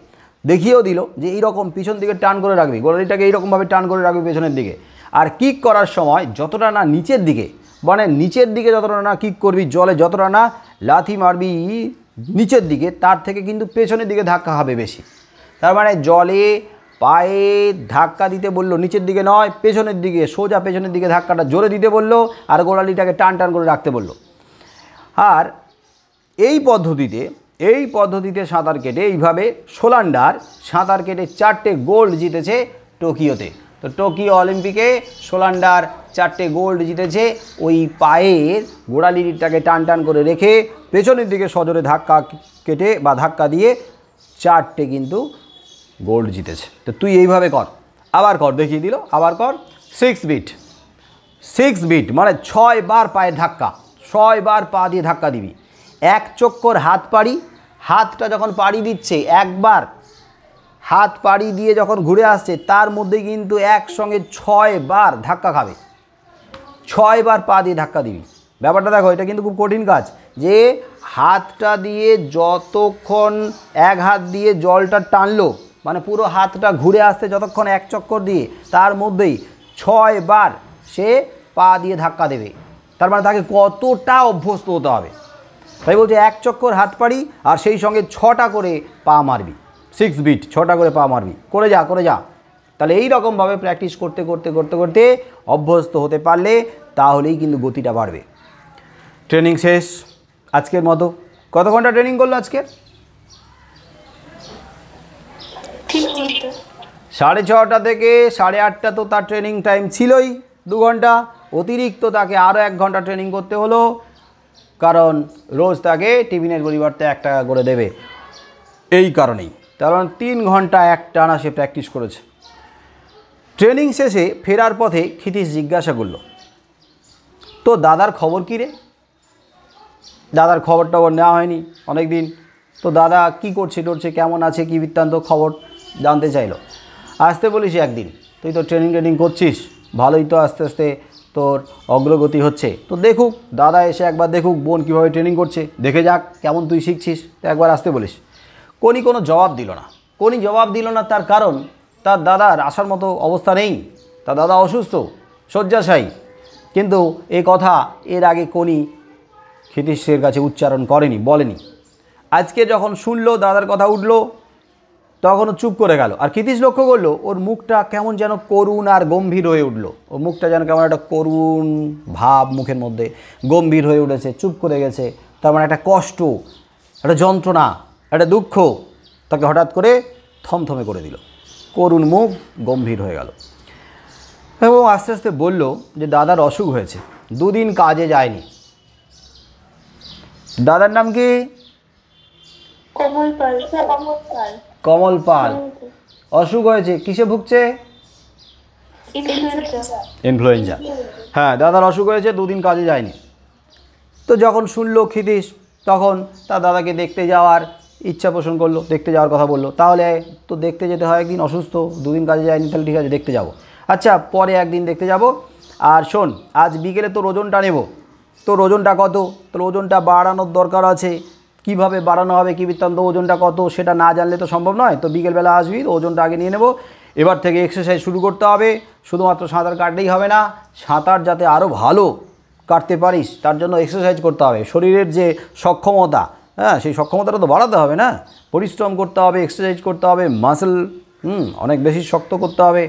দেখিয়েও দিল যে এইরকম পিছন দিকে টান করে রাখবি, গোড়ালিটাকে এইরকমভাবে টান করে রাখবি পেছনের দিকে। আর কিক করার সময় যতটা না নিচের দিকে, মানে নিচের দিকে যতটা না কিক করবি, জলে যতটা না লাথি মারবি নিচের দিকে, তার থেকে কিন্তু পেছনের দিকে ধাক্কা হবে বেশি। তার মানে জলে পায়ে ধাক্কা দিতে বললো নিচের দিকে নয়, পেছনের দিকে, সোজা পেছনের দিকে ধাক্কাটা জোরে দিতে বললো, আর গোড়ালিটাকে টান টান করে রাখতে বললো। আর এই পদ্ধতিতে সাঁতার কেটে, এইভাবে সোলান্ডার সাঁতার কেটে 4টে গোল্ড জিতেছে টোকিওতে। তো টোকিও অলিম্পিকে সোলান্ডার 4টে গোল্ড জিতেছে ওই পায়ের গোড়ালিটাকে টান টান করে রেখে পেছনের দিকে সজোরে ধাক্কা কেটে বা ধাক্কা দিয়ে 4টে কিন্তু গোল্ড জিতেছে। তো তুই এইভাবে কর, আবার কর, দেখিয়ে দিল, আবার কর। 6 বিট মানে 6 বার পায়ের ধাক্কা, 6 বার পা দিয়ে ধাক্কা দিবি। 1 চক্কর হাত পাড়ি, হাতটা যখন পাড়ি দিচ্ছে, একবার হাত পাড়ি দিয়ে যখন ঘুরে আসছে, তার মধ্যে কিন্তু একসঙ্গে 6 বার ধাক্কা খাবে, 6 বার পা দিয়ে ধাক্কা দিবি। ব্যাপারটা দেখো, এটা কিন্তু খুব কঠিন কাজ, যে হাতটা দিয়ে যতক্ষণ এক হাত দিয়ে জলটা টানলো, মানে পুরো হাতটা ঘুরে আসতে যতক্ষণ 1 চক্কর দিয়ে, তার মধ্যেই 6 বার সে পা দিয়ে ধাক্কা দেবে। তার মানে তাকে কতটা অভ্যস্ত হতে হবে। তাই বলছে 1 চক্কর হাত পাড়ি আর সেই সঙ্গে 6টা করে পা মারবি। 6 বিট 6টা করে পা মারবি, করে যা। তাহলে এই রকমভাবে প্র্যাকটিস করতে করতে করতে করতে অভ্যস্ত হতে পারলে তাহলেই কিন্তু গতিটা বাড়বে। ট্রেনিং শেষ আজকের মতো। কত ঘন্টা ট্রেনিং করলো আজকে? 6:30 থেকে 8:30 তো তার ট্রেনিং টাইম ছিলই, 2 ঘন্টা। অতিরিক্ত তাকে আরও 1 ঘন্টা ট্রেনিং করতে হলো, কারণ রোজ তাকে টিফিনের পরিবর্তে 1 টাকা করে দেবে। এই কারণেই, কারণ 3 ঘন্টা একটানা সে প্র্যাকটিস করেছে। ট্রেনিং শেষে ফেরার পথে ক্ষিতীশ জিজ্ঞাসা করলো, তো দাদার খবর কী রে? দাদার খবর টবর নেওয়া হয়নি অনেক দিন, তো দাদা কী করছে টরছে, কেমন আছে, কী বৃত্তান্ত, খবর জানতে চাইলো। আসতে বলিস একদিন, তুই তো ট্রেনিং করছিস ভালোই, তো আস্তে আস্তে তোর অগ্রগতি হচ্ছে, তো দেখুক দাদা এসে একবার দেখুক বোন কীভাবে ট্রেনিং করছে, দেখে যাক কেমন তুই শিখছিস, তো একবার আসতে বলিস। কোনি কোনো জবাব দিল না। তার কারণ তার দাদার আসার মতো অবস্থা নেই, তার দাদা অসুস্থ, শয্যাশায়ী। কিন্তু এ কথা এর আগে কোনি ক্ষিতীশের কাছে উচ্চারণ করেনি, বলেনি। আজকে যখন শুনলো দাদার কথা উঠলো, তখনও চুপ করে গেল। আর ক্ষিতীশ লক্ষ্য করলো ওর মুখটা কেমন যেন করুণ আর গম্ভীর হয়ে উঠলো, ওর মুখটা যেন কেমন একটা করুণ ভাব মুখের মধ্যে, গম্ভীর হয়ে উঠেছে, চুপ করে গেছে। তার মানে একটা কষ্ট, একটা যন্ত্রণা, একটা দুঃখ তাকে হঠাৎ করে থমথমে করে দিল, করুণ মুখ গম্ভীর হয়ে গেল। এবং আস্তে আস্তে বলল যে দাদার অসুখ হয়েছে, 2 দিন কাজে যায়নি। দাদার নাম কি? কমল পাল। অসুখ হয়েছে, কিসে ভুগছে? ইনফ্লুয়েঞ্জা। হ্যাঁ, দাদার অসুখ হয়েছে, 2 দিন কাজে যায়নি। তো যখন শুনলো ক্ষিতীশ, তখন তার দাদাকে দেখতে যাওয়ার ইচ্ছা পোষণ করলো, দেখতে যাওয়ার কথা বললো। তাহলে তো দেখতে যেতে হয়, একদিন অসুস্থ, 2 দিন কাজে যায়নি, তাহলে ঠিক আছে দেখতে যাব। আচ্ছা, পরে একদিন দেখতে যাব। আর শোন, আজ বিকেলে তোর ওজনটা নেব, তোর ওজনটা কত, তোর ওজনটা বাড়ানোর দরকার আছে, কিভাবে বাড়ানো হবে, কী বৃত্তান্ত, ওজনটা কত সেটা না জানলে তো সম্ভব নয়। তো বিকেলবেলা আসবি, তো ওজনটা আগে নিয়ে নেব। এবার থেকে এক্সারসাইজ শুরু করতে হবে, শুধুমাত্র সাঁতার কাটলেই হবে না, সাঁতার যাতে আরও ভালো কাটতে পারিস তার জন্য এক্সারসাইজ করতে হবে। শরীরের যে সক্ষমতা, হ্যাঁ, সেই সক্ষমতাটা তো বাড়াতে হবে না, পরিশ্রম করতে হবে, এক্সারসাইজ করতে হবে, মাসল অনেক বেশি শক্ত করতে হবে।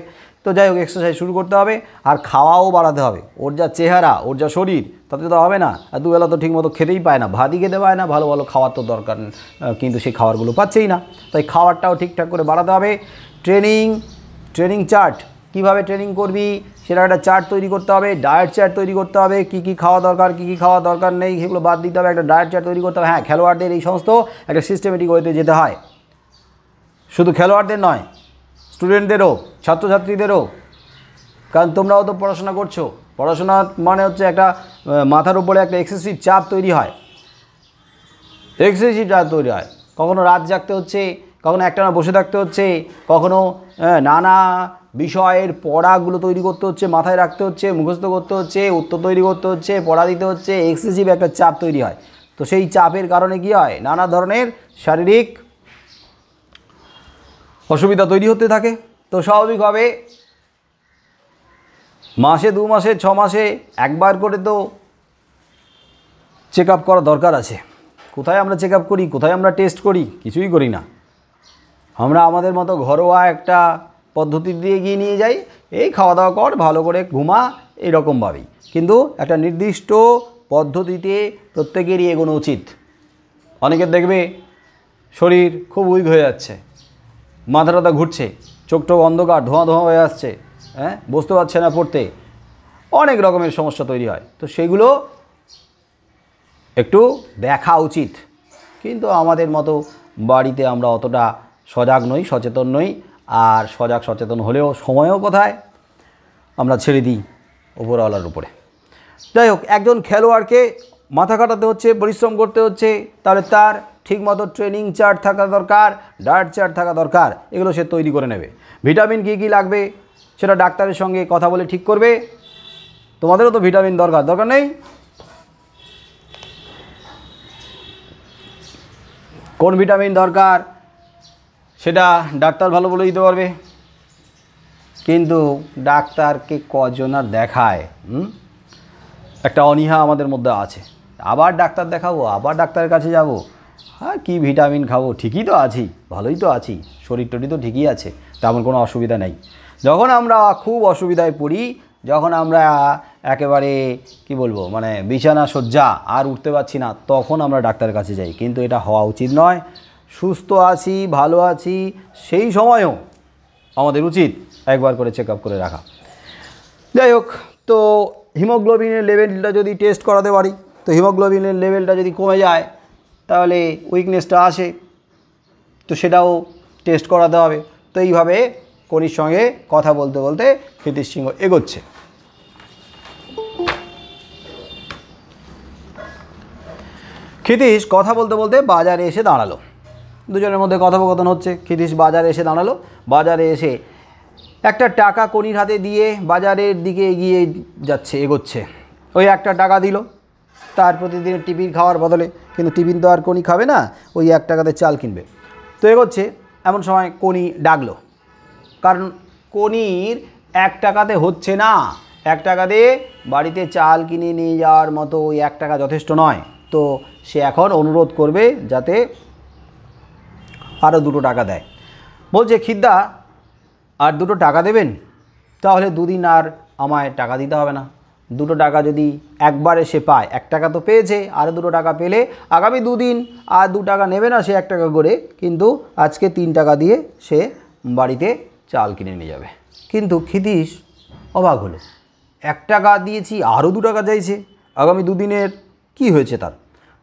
তো যাই হোক, এক্সারসাইজ শুরু করতে হবে, আর খাওয়াও বাড়াতে হবে। ওর যা চেহারা, ওর যা শরীর, তাতে তো হবে না। আর দুবেলা তো ঠিকমতো খেতেই পায় না, ভাতই খেতে পায় না, ভালো ভালো খাওয়ার তো দরকার, কিন্তু সেই খাবারগুলো পাচ্ছেই না। তাই খাবারটাও ঠিকঠাক করে বাড়াতে হবে। ট্রেনিং চার্ট, কীভাবে ট্রেনিং করবি সেটা একটা চার্ট তৈরি করতে হবে, ডায়েট চার্ট তৈরি করতে হবে, কী কী খাওয়া দরকার, কী কী খাওয়া দরকার নেই সেগুলো বাদ দিতে হবে, একটা ডায়েট চার্ট তৈরি করতে হবে। হ্যাঁ, খেলোয়াড়দের এই সমস্ত একটা সিস্টেমেটিক ওয়েতে যেতে হয়, শুধু খেলোয়াড়দের নয়, স্টুডেন্টদেরও, ছাত্রছাত্রীদেরও। কারণ তোমরাও তো পড়াশোনা করছো, পড়াশোনা মানে হচ্ছে একটা মাথার উপরে একটা এক্সেসিভ চাপ তৈরি হয়, কখনো রাত জাগতে হচ্ছে, কখনো একটানা বসে থাকতে হচ্ছে, কখনো নানা বিষয়ের পড়াগুলো তৈরি করতে হচ্ছে, মাথায় রাখতে হচ্ছে, মুখস্থ করতে হচ্ছে, উত্তর তৈরি করতে হচ্ছে, পড়া দিতে হচ্ছে, এক্সেসিভ একটা চাপ তৈরি হয়। তো সেই চাপের কারণে কী হয়, নানা ধরনের শারীরিক অসুবিধা তৈরি হতে থাকে। তো স্বাভাবিকভাবে মাসে 2 মাসে 6 মাসে একবার করে তো চেক আপ করা দরকার আছে। কোথায় আমরা চেক আপ করি, কোথায় আমরা টেস্ট করি? কিছুই করি না। আমরা আমাদের মতো ঘরোয়া একটা পদ্ধতি দিয়ে গিয়ে নিয়ে যাই, এই খাওয়া দাওয়া কর, ভালো করে ঘুমা, এইরকমভাবেই। কিন্তু একটা নির্দিষ্ট পদ্ধতিতে প্রত্যেকেরই এগোনো উচিত। অনেকের দেখবে শরীর খুব উইক হয়ে যাচ্ছে, মাথা টাথা ঘুরছে, চোখ টোক অন্ধকার, ধোঁয়া ধোঁয়া হয়ে আসছে, বসতে পারছে না পড়তে, অনেক রকমের সমস্যা তৈরি হয়। তো সেগুলো একটু দেখা উচিত। কিন্তু আমাদের মতো বাড়িতে আমরা অতটা সজাগ নই, সচেতন নই। আর সজাগ সচেতন হলেও সময়ও কোথায়, আমরা ছেড়ে দিই উপরওয়ালার উপরে। যাই হোক, একজন খেলোয়াড়কে মাথা খাটাতে হচ্ছে, পরিশ্রম করতে হচ্ছে, তাহলে তার ঠিকমতো ট্রেনিং চার্ট থাকা দরকার, ডায়েট চার্ট থাকা দরকার। এগুলো সে তৈরি করে নেবে। ভিটামিন কী কী লাগবে সেটা ডাক্তারের সঙ্গে কথা বলে ঠিক করবে। তোমাদেরও তো ভিটামিন দরকার নেই? কোন ভিটামিন দরকার সেটা ডাক্তার ভালো বলে দিতে পারবে। কিন্তু ডাক্তারকে কজন আর দেখায়? একটা অনীহা আমাদের মধ্যে আছে, আবার ডাক্তার দেখাবো, আবার ডাক্তারের কাছে যাব, হ্যাঁ কী ভিটামিন খাবো, ঠিকই তো আছি, ভালোই তো আছি, শরীর টরীর তো ঠিকই আছে, তেমন কোনো অসুবিধা নেই। যখন আমরা খুব অসুবিধায় পড়ি, যখন আমরা একেবারে কি বলবো, মানে বিছানা শয্যা আর উঠতে পারছি না, তখন আমরা ডাক্তারের কাছে যাই। কিন্তু এটা হওয়া উচিত নয়। সুস্থ আছি, ভালো আছি, সেই সময়ও আমাদের উচিত একবার করে চেক আপ করে রাখা। যাই হোক, তো হিমোগ্লোবিনের লেভেলটা যদি টেস্ট করাতে পারি, তো হিমোগ্লোবিনের লেভেলটা যদি কমে যায় তাহলে উইকনেসটা আসে, তো সেটাও টেস্ট করাতে হবে। তো এইভাবে কনির সঙ্গে কথা বলতে বলতে ক্ষিতীশ সিংহ এগোচ্ছে। ক্ষিতীশ কথা বলতে বলতে বাজারে এসে দাঁড়ালো। দুজনের মধ্যে কথোপকথন হচ্ছে। ক্ষিতীশ বাজারে এসে দাঁড়ালো। বাজারে এসে একটা টাকা কনির হাতে দিয়ে বাজারের দিকে এগিয়ে এগোচ্ছে। ওই একটা টাকা দিল তার প্রতিদিনের টিফিন খাওয়ার বদলে। কিন্তু টিফিন তো আর কনি খাবে না, ওই 1 টাকাতে চাল কিনবে। তো এগোচ্ছে, এমন সময় কনি ডাকলো। কারণ কনির 1 টাকাতে হচ্ছে না, 1 টাকাতে বাড়িতে চাল কিনে নিয়ে যাওয়ার মতো ওই 1 টাকা যথেষ্ট নয়। তো সে এখন অনুরোধ করবে যাতে আরও 2 টাকা দেয়। বলছে, খিদ্দা আর 2 টাকা দেবেন? তাহলে 2 দিন আর আমায় টাকা দিতে হবে না। 2 টাকা যদি একবারে সে পায়, 1 টাকা তো পেয়েছে, আরও 2 টাকা পেলে আগামী 2 দিন আর 2 টাকা নেবে না সে 1 টাকা করে, কিন্তু আজকে 3 টাকা দিয়ে সে বাড়িতে চাল কিনে নিয়ে যাবে। কিন্তু ক্ষিতীশ অবাক হলো, 1 টাকা দিয়েছি আরও 2 টাকা চাইছে, আগামী 2 দিনের কি হয়েছে তার?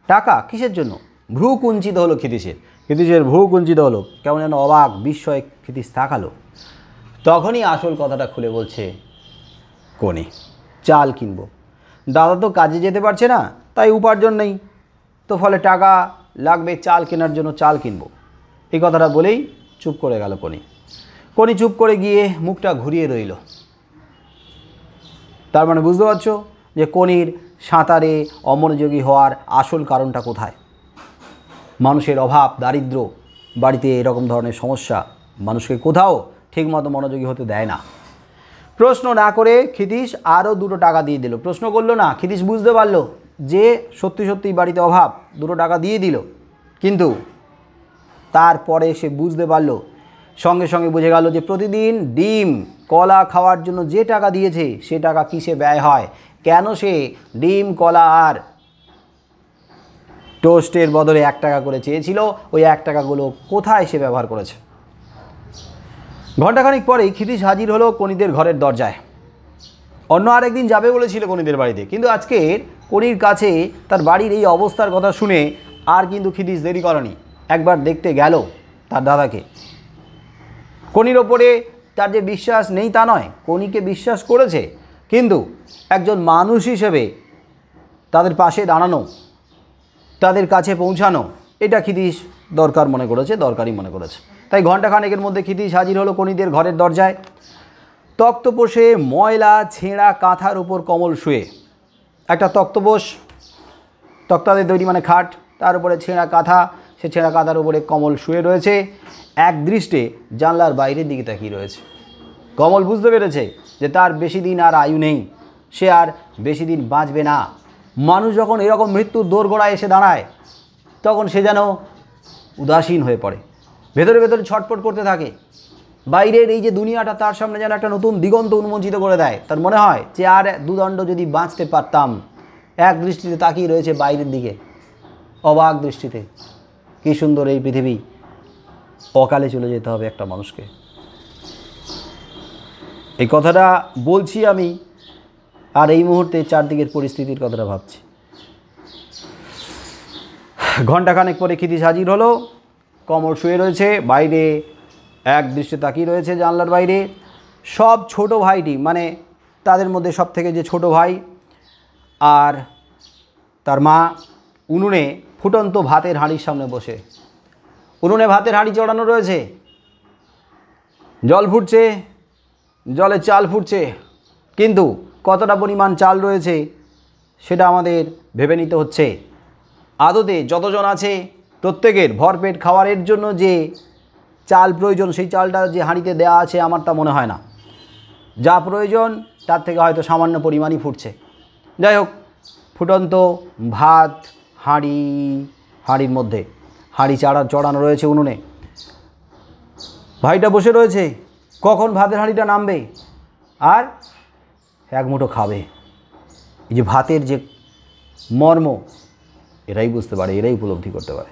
টাকা কিসের জন্য? ভ্রু কুঞ্চিত হলো ক্ষিতীশের ভ্রু কুঞ্চিত হলো, কেমন যেন অবাক বিস্ময়ে ক্ষিতীশ তাকালো। তখনই আসল কথাটা খুলে বলছে কনি, চাল কিনবো। দাদা তো কাজে যেতে পারছে না, তাই উপার্জন নেই, তো ফলে টাকা লাগবে চাল কেনার জন্য, চাল কিনবো। এই কথাটা বলেই চুপ করে গেল কনি চুপ করে গিয়ে মুখটা ঘুরিয়ে রইল। তার মানে বুঝতে পারছো যে কনির সাঁতারে অমনোযোগী হওয়ার আসল কারণটা কোথায়। মানুষের অভাব, দারিদ্র্য, বাড়িতে এরকম ধরনের সমস্যা মানুষকে কোথাও ঠিকমতো মনোযোগী হতে দেয় না। প্রশ্ন না করে ক্ষিতীশ আরও 2 টাকা দিয়ে দিল। প্রশ্ন করলো না। ক্ষিতীশ বুঝতে পারলো যে সত্যি সত্যি বাড়িতে অভাব, 2 টাকা দিয়ে দিল। কিন্তু তারপরে সে বুঝতে পারলো, সঙ্গে সঙ্গে বুঝে গেল যে প্রতিদিন ডিম কলা খাওয়ার জন্য যে টাকা দিয়েছে সে টাকা কিসে ব্যয় হয়, কেন সে ডিম কলা আর টোস্টের বদলে 1 টাকা করে চেয়েছিল, ওই 1 টাকাগুলো কোথায় সে ব্যবহার করেছে। ঘণ্টাখানিক পরেই ক্ষিতীশ হাজির হলো কনিদের ঘরের দরজায়। অন্য আরেকদিন যাবে বলেছিল কনিদের বাড়িতে, কিন্তু আজকের কনির কাছে তার বাড়ির এই অবস্থার কথা শুনে আর কিন্তু ক্ষিতীশ দেরি করেনি, একবার দেখতে গেল তার দাদাকে। কনির ওপরে তার যে বিশ্বাস নেই তা নয়, কনিকে বিশ্বাস করেছে, কিন্তু একজন মানুষ হিসেবে তাদের পাশে দাঁড়ানো, তাদের কাছে পৌঁছানো, এটা ক্ষিতীশ দরকারই মনে করেছে। তাই ঘণ্টাখানেকের মধ্যে ক্ষিতীশ হাজির হলো কনিদের ঘরের দরজায়। তক্তপোষে ময়লা ছেঁড়া কাঁথার উপর কমল শুয়ে। একটা তক্তপোষ, তক্তাতে তৈরি মানে খাট, তার উপরে ছেঁড়া কাঁথা, সে ছেঁড়া কাঁথার উপরে কমল শুয়ে রয়েছে, এক দৃষ্টে জানলার বাইরের দিকে তাকিয়ে রয়েছে। কমল বুঝতে পেরেছে যে তার বেশি দিন আর আয়ু নেই, সে আর বেশি দিন বাঁচবে না। মানুষ যখন এরকম মৃত্যুর দোরগোড়ায় এসে দাঁড়ায় তখন সে যেন উদাসীন হয়ে পড়ে, ভেতরে ভেতরে ছটফট করতে থাকে। বাইরের এই যে দুনিয়াটা তার সামনে যেন একটা নতুন দিগন্ত উন্মোচিত করে দেয়। তার মনে হয় যে আর দুদণ্ড যদি বাঁচতে পারতাম। এক দৃষ্টিতে তাকিয়ে রয়েছে বাইরের দিকে, অবাক দৃষ্টিতে। কী সুন্দর এই পৃথিবী, অকালে চলে যেতে হবে একটা মানুষকে। এই কথাটা বলছি আমি, আর এই মুহূর্তে চারদিকের পরিস্থিতির কথাটা ভাবছি। ঘণ্টাখানেক পরে ক্ষিতীশ হাজির হলো, কমল শুয়ে রয়েছে, বাইরে এক দৃষ্টে তাকিয়ে রয়েছে জানলার বাইরে। সব ছোট ভাইটি, মানে তাদের মধ্যে সব থেকে যে ছোট ভাই আর তার মা উনুনে ফুটন্ত ভাতের হাঁড়ির সামনে বসে। উনুনে ভাতের হাঁড়ি চড়ানো রয়েছে, জল ফুটছে, জলে চাল ফুটছে, কিন্তু কতটা পরিমাণ চাল রয়েছে সেটা আমাদের ভেবে নিতে হচ্ছে। আদতে যতজন আছে প্রত্যেকের ভরপেট খাওয়ারের জন্য যে চাল প্রয়োজন, সেই চালটা যে হাঁড়িতে দেওয়া আছে আমার তা মনে হয় না। যা প্রয়োজন তার থেকে হয়তো সামান্য পরিমাণই ফুটছে। যাই হোক, ফুটন্ত ভাত হাঁড়ির মধ্যে, হাঁড়ি চড়ানো রয়েছে উনুনে। ভাইটা বসে রয়েছে, কখন ভাতের হাঁড়িটা নামবে আর এক মুঠো খাবে। এই যে ভাতের যে মর্ম, এরাই বুঝতে পারে, এরাই উপলব্ধি করতে পারে।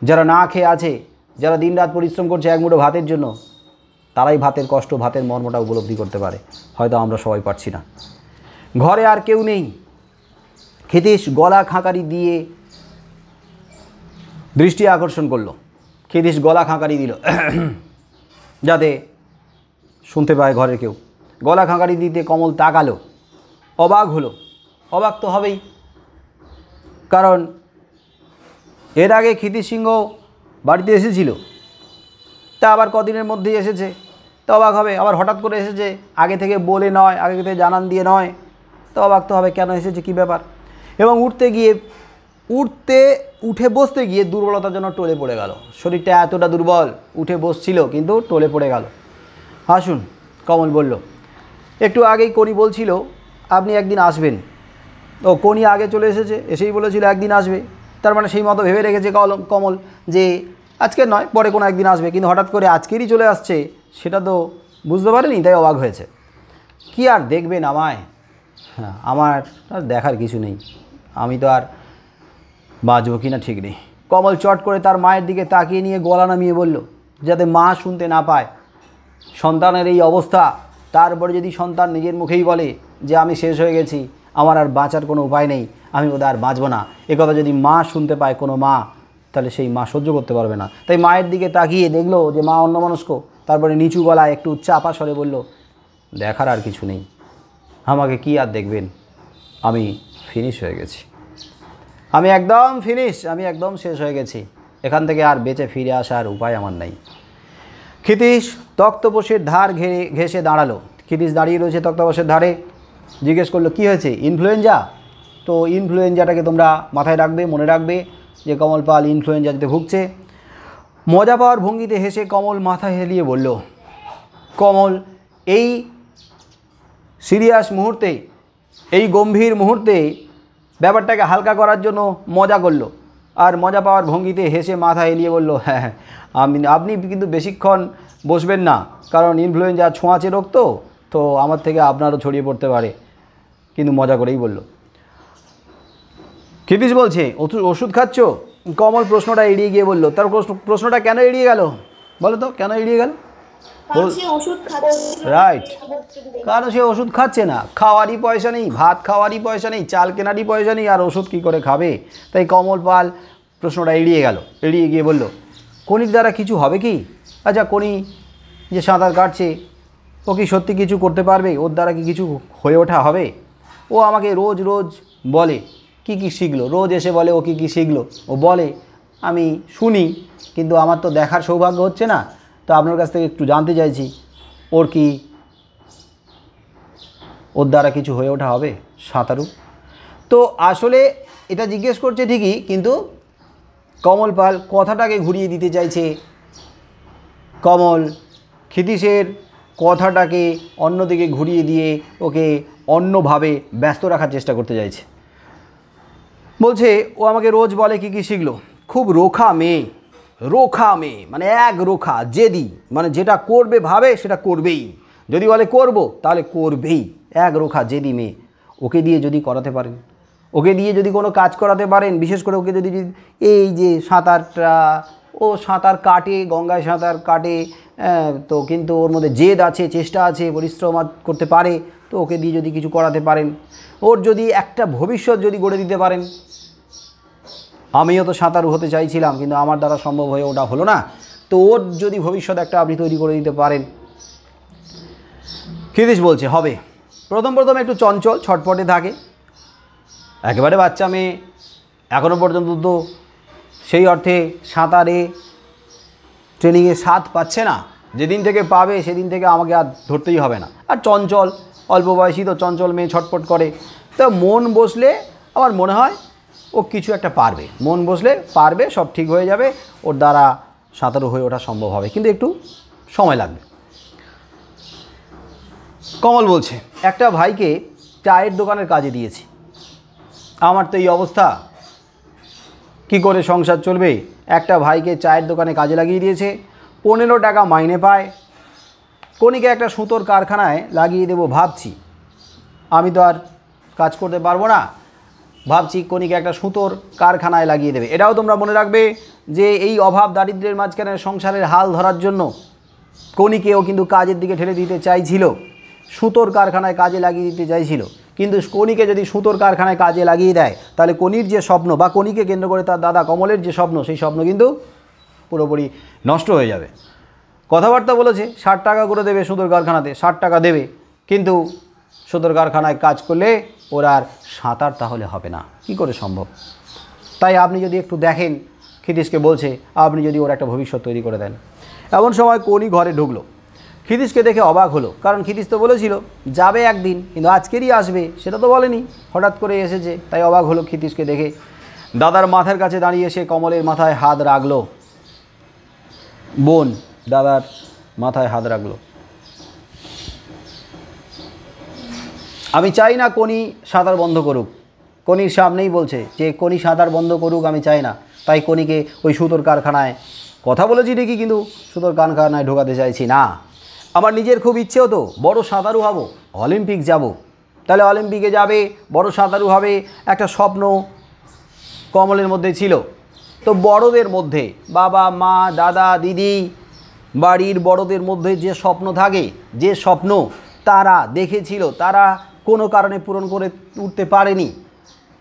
যারা না খেয়ে আছে, যারা দিনরাত পরিশ্রম করছে এক মুঠো ভাতের জন্য, তারাই ভাতের কষ্ট, ভাতের মর্মটা উপলব্ধি করতে পারে। হয়তো আমরা সবাই পারছি না। ঘরে আর কেউ নেই। ক্ষিতীশ গলা খাঁকারি দিয়ে দৃষ্টি আকর্ষণ করলো। ক্ষিতীশ গলা খাঁকারি দিল যাতে শুনতে পায় ঘরের কেউ। গলা খাঁকারি দিতে কমল তাকালো, অবাক হলো। অবাক তো হবেই, কারণ এর আগে ক্ষিতীশ সিংহ বাড়িতে এসেছিল, তা আবার কদিনের মধ্যেই এসেছে, তো অবাক হবে। আবার হঠাৎ করে এসেছে, আগে থেকে বলে নয়, আগে থেকে জানান দিয়ে নয়, তো অবাক তো হবে কেন এসেছে, কী ব্যাপার। এবং উঠে বসতে গিয়ে দুর্বলতার জন্য টলে পড়ে গেল। শরীরটা এতটা দুর্বল, উঠে বসছিল কিন্তু টলে পড়ে গেল। আসুন, কমল বলল। একটু আগেই কনি বলছিল আপনি একদিন আসবেন। ও কনি আগে চলে এসেছে, এসেই বলেছিল একদিন আসবে। তার মানে সেই মতো ভেবে রেখেছে কমল যে আজকের নয়, পরে কোনো একদিন আসবে। কিন্তু হঠাৎ করে আজকেরই চলে আসছে, সেটা তো বুঝতে পারেনি, তাই অবাক হয়েছে। কি আর দেখবেন আমায়? হ্যাঁ, আমার আর দেখার কিছু নেই, আমি তো আর বাঁচব কি না ঠিক নেই। কমল চট করে তার মায়ের দিকে তাকিয়ে নিয়ে গলা নামিয়ে বলল, যাতে মা শুনতে না পায় সন্তানের এই অবস্থা। তারপরে যদি সন্তান নিজের মুখেই বলে যে আমি শেষ হয়ে গেছি, আমার আর বাঁচার কোনো উপায় নেই, আমি বোধহয় আর বাঁচব না, একথা যদি মা শুনতে পায় কোনো মা, তাহলে সেই মা সহ্য করতে পারবে না। তাই মায়ের দিকে তাকিয়ে দেখলো যে মা অন্যমনস্ক। তারপরে নিচু গলায় একটু চাপা স্বরে বলল, দেখার আর কিছু নেই, আমাকে কি আর দেখবেন, আমি ফিনিশ হয়ে গেছি, আমি একদম ফিনিশ, আমি একদম শেষ হয়ে গেছি, এখান থেকে আর বেঁচে ফিরে আসার উপায় আমার নাই। ক্ষিতীশ তক্তপোষের ধার ঘেঁষে দাঁড়ালো। ক্ষিতীশ দাঁড়িয়ে রয়েছে তক্তপোষের ধারে। জিজ্ঞেস করলো, কী হয়েছে? ইনফ্লুয়েঞ্জা? তো ইনফ্লুয়েঞ্জাটাকে তোমরা মাথায় রাখবে, মনে রাখবে যে কমল পাল ইনফ্লুয়েঞ্জাতে ভুগছে। মজা পাওয়ার ভঙ্গিতে হেসে কমল মাথা হেলিয়ে বলল। কমল এই সিরিয়াস মুহূর্তে, এই গম্ভীর মুহূর্তে ব্যাপারটাকে হালকা করার জন্য মজা করলো, আর মজা পাওয়ার ভঙ্গিতে হেসে মাথা হেলিয়ে বলল, হ্যাঁ, আপনি কিন্তু বেশিক্ষণ বসবেন না, কারণ ইনফ্লুয়েঞ্জা ছোঁয়াচে রোগ, তো আমার থেকে আপনারও ছড়িয়ে পড়তে পারে। কিন্তু মজা করেই বলল। ক্ষিতীশ বলছে, ওষুধ খাচ্ছ? কমল প্রশ্নটা এড়িয়ে গিয়ে বলল। তার প্রশ্নটা কেন এড়িয়ে গেল বলো তো, কেন এড়িয়ে গেল? রাইট, কারণ সে ওষুধ খাচ্ছে না, খাওয়ারই পয়সা নেই, ভাত খাওয়ারই পয়সা নেই, চাল কেনারই পয়সা নেই, আর ওষুধ কী করে খাবে? তাই কমল পাল প্রশ্নটা এড়িয়ে গেল। এড়িয়ে গিয়ে বলল, কনির দ্বারা কিছু হবে কি? আচ্ছা, কনি যে সাঁতার কাটছে, ও কি সত্যি কিছু করতে পারবে? ওর দ্বারা কি কিছু হয়ে ওঠা হবে? ও আমাকে রোজ রোজ বলে কি কি শিখলো, রোজ এসে বলে ও কি কি শিখলো, ও বলে, আমি শুনি, কিন্তু আমার তো দেখার সৌভাগ্য হচ্ছে না। তো আপনার কাছ থেকে একটু জানতে চাইছি ওর কি ওর দ্বারা কিছু হয়ে ওঠা হবে সাঁতারু? তো আসলে এটা জিজ্ঞেস করছে ঠিকই, কিন্তু কমল পাল কথাটাকে ঘুরিয়ে দিতে চাইছে। কমল ক্ষিতীশের কথাটাকে অন্যদিকে ঘুরিয়ে দিয়ে ওকে অন্যভাবে ব্যস্ত রাখার চেষ্টা করতে চাইছে। বলছে ও আমাকে রোজ বলে কী কী শিখলো, খুব রোখা মেয়ে, রোখা মেয়ে মানে এক রোখা, জেদি, মানে যেটা করবে ভাবে সেটা করবেই, যদি বলে করব তাহলে করবেই, এক রোখা জেদি মেয়ে। ওকে দিয়ে যদি করাতে পারেন, ওকে দিয়ে যদি কোনো কাজ করাতে পারেন, বিশেষ করে ওকে যদি এই যে সাঁতারটা, ও সাঁতার কাটে, গঙ্গায় সাঁতার কাটে, তো কিন্তু ওর মধ্যে জেদ আছে, চেষ্টা আছে, পরিশ্রম করতে পারে, তো ওকে দিয়ে যদি কিছু করাতে পারেন, ওর যদি একটা ভবিষ্যৎ যদি গড়ে দিতে পারেন। আমিও তো সাঁতারু হতে চাইছিলাম, কিন্তু আমার দ্বারা সম্ভব হয়ে ওটা হলো না, তো ওর যদি ভবিষ্যৎ একটা আপনি তৈরি করে দিতে পারেন। ক্ষিতীশ বলছে হবে। প্রথম একটু চঞ্চল, ছটপটে থাকে, একেবারে বাচ্চা মেয়ে, এখনও পর্যন্ত তো সেই অর্থে সাঁতারে ট্রেনিংয়ে স্বাদ পাচ্ছে না, যেদিন থেকে পাবে সেদিন থেকে আমাকে আর ধরতেই হবে না। আর চঞ্চল, অল্প বয়সী তো, চঞ্চল মেয়ে, ছটপট করে, তো মন বসলে আমার মনে হয় ও কিছু একটা পারবে, মন বসলে পারবে, সব ঠিক হয়ে যাবে, ওর দ্বারা সাঁতারু হয়ে ওঠা সম্ভব হবে, কিন্তু একটু সময় লাগবে। কমল বলছে একটা ভাইকে চায়ের দোকানের কাজে দিয়েছি, আমার তো এই অবস্থা, কি করে সংসার চলবে? একটা ভাইকে চায়ের দোকানে কাজে লাগিয়ে দিয়েছে, 15 টাকা মাইনে পায়, কনিকে একটা সুতোর কারখানায় লাগিয়ে দেবো ভাবছি, আমি তো আর কাজ করতে পারবো না, ভাবছি কনিকে একটা সুতোর কারখানায় লাগিয়ে দেবে। এটাও তোমরা মনে রাখবে যে এই অভাব দারিদ্র্যের মাঝখানে সংসারের হাল ধরার জন্য কনিকেও কিন্তু কাজের দিকে ঠেলে দিতে চাইছিল, সুতোর কারখানায় কাজে লাগিয়ে দিতে চাইছিল, কিন্তু কনিকে যদি সুতোর কারখানায় কাজে লাগিয়ে দেয় তাহলে কনির যে স্বপ্ন, বা কনিকে কেন্দ্র করে তার দাদা কমলের যে স্বপ্ন, সেই স্বপ্ন কিন্তু পুরোপুরি নষ্ট হয়ে যাবে। কথাবার্তা বলেছে 60 টাকা করে দেবে সুতোর কারখানাতে, 60 টাকা দেবে, কিন্তু সুতোর কারখানায় কাজ করলে ওর আর সাঁতার তাহলে হবে না, কি করে সম্ভব? তাই আপনি যদি একটু দেখেন, ক্ষিতীশকে বলছে আপনি যদি ওর একটা ভবিষ্যৎ তৈরি করে দেন। এমন সময় কনি ঘরে ঢুকলো, ক্ষিতীশকে দেখে অবাক হলো, কারণ ক্ষিতীশ তো বলেছিল যাবে একদিন, কিন্তু আজকেরই আসবে সেটা তো বলেনি, হঠাৎ করে এসেছে, তাই অবাক হলো ক্ষিতীশকে দেখে। দাদার মাথার কাছে দাঁড়িয়ে এসে কমলের মাথায় হাত রাখলো, বোন দাদার মাথায় হাত রাখলো। আমি চাই না কনি সাঁতার বন্ধ করুক, কনির সামনেই বলছে যে কনি সাঁতার বন্ধ করুক, আমি চাই না, তাই কনিকে ওই সুতোর কারখানায়, কথা বলেছি ঠিকই, কিন্তু সুতোর কারখানায় ঢোকাতে চাইছি না। আমার নিজের খুব ইচ্ছেও তো বড় সাঁতারু হব, অলিম্পিক যাব, তাহলে অলিম্পিকে যাবে, বড় সাঁতারু হবে, একটা স্বপ্ন কমলের মধ্যে ছিল। তো বড়দের মধ্যে বাবা মা দাদা দিদি বাড়ির বড়দের মধ্যে যে স্বপ্ন থাকে, যে স্বপ্ন তারা দেখেছিল, তারা কোনো কারণে পূরণ করে উঠতে পারেনি,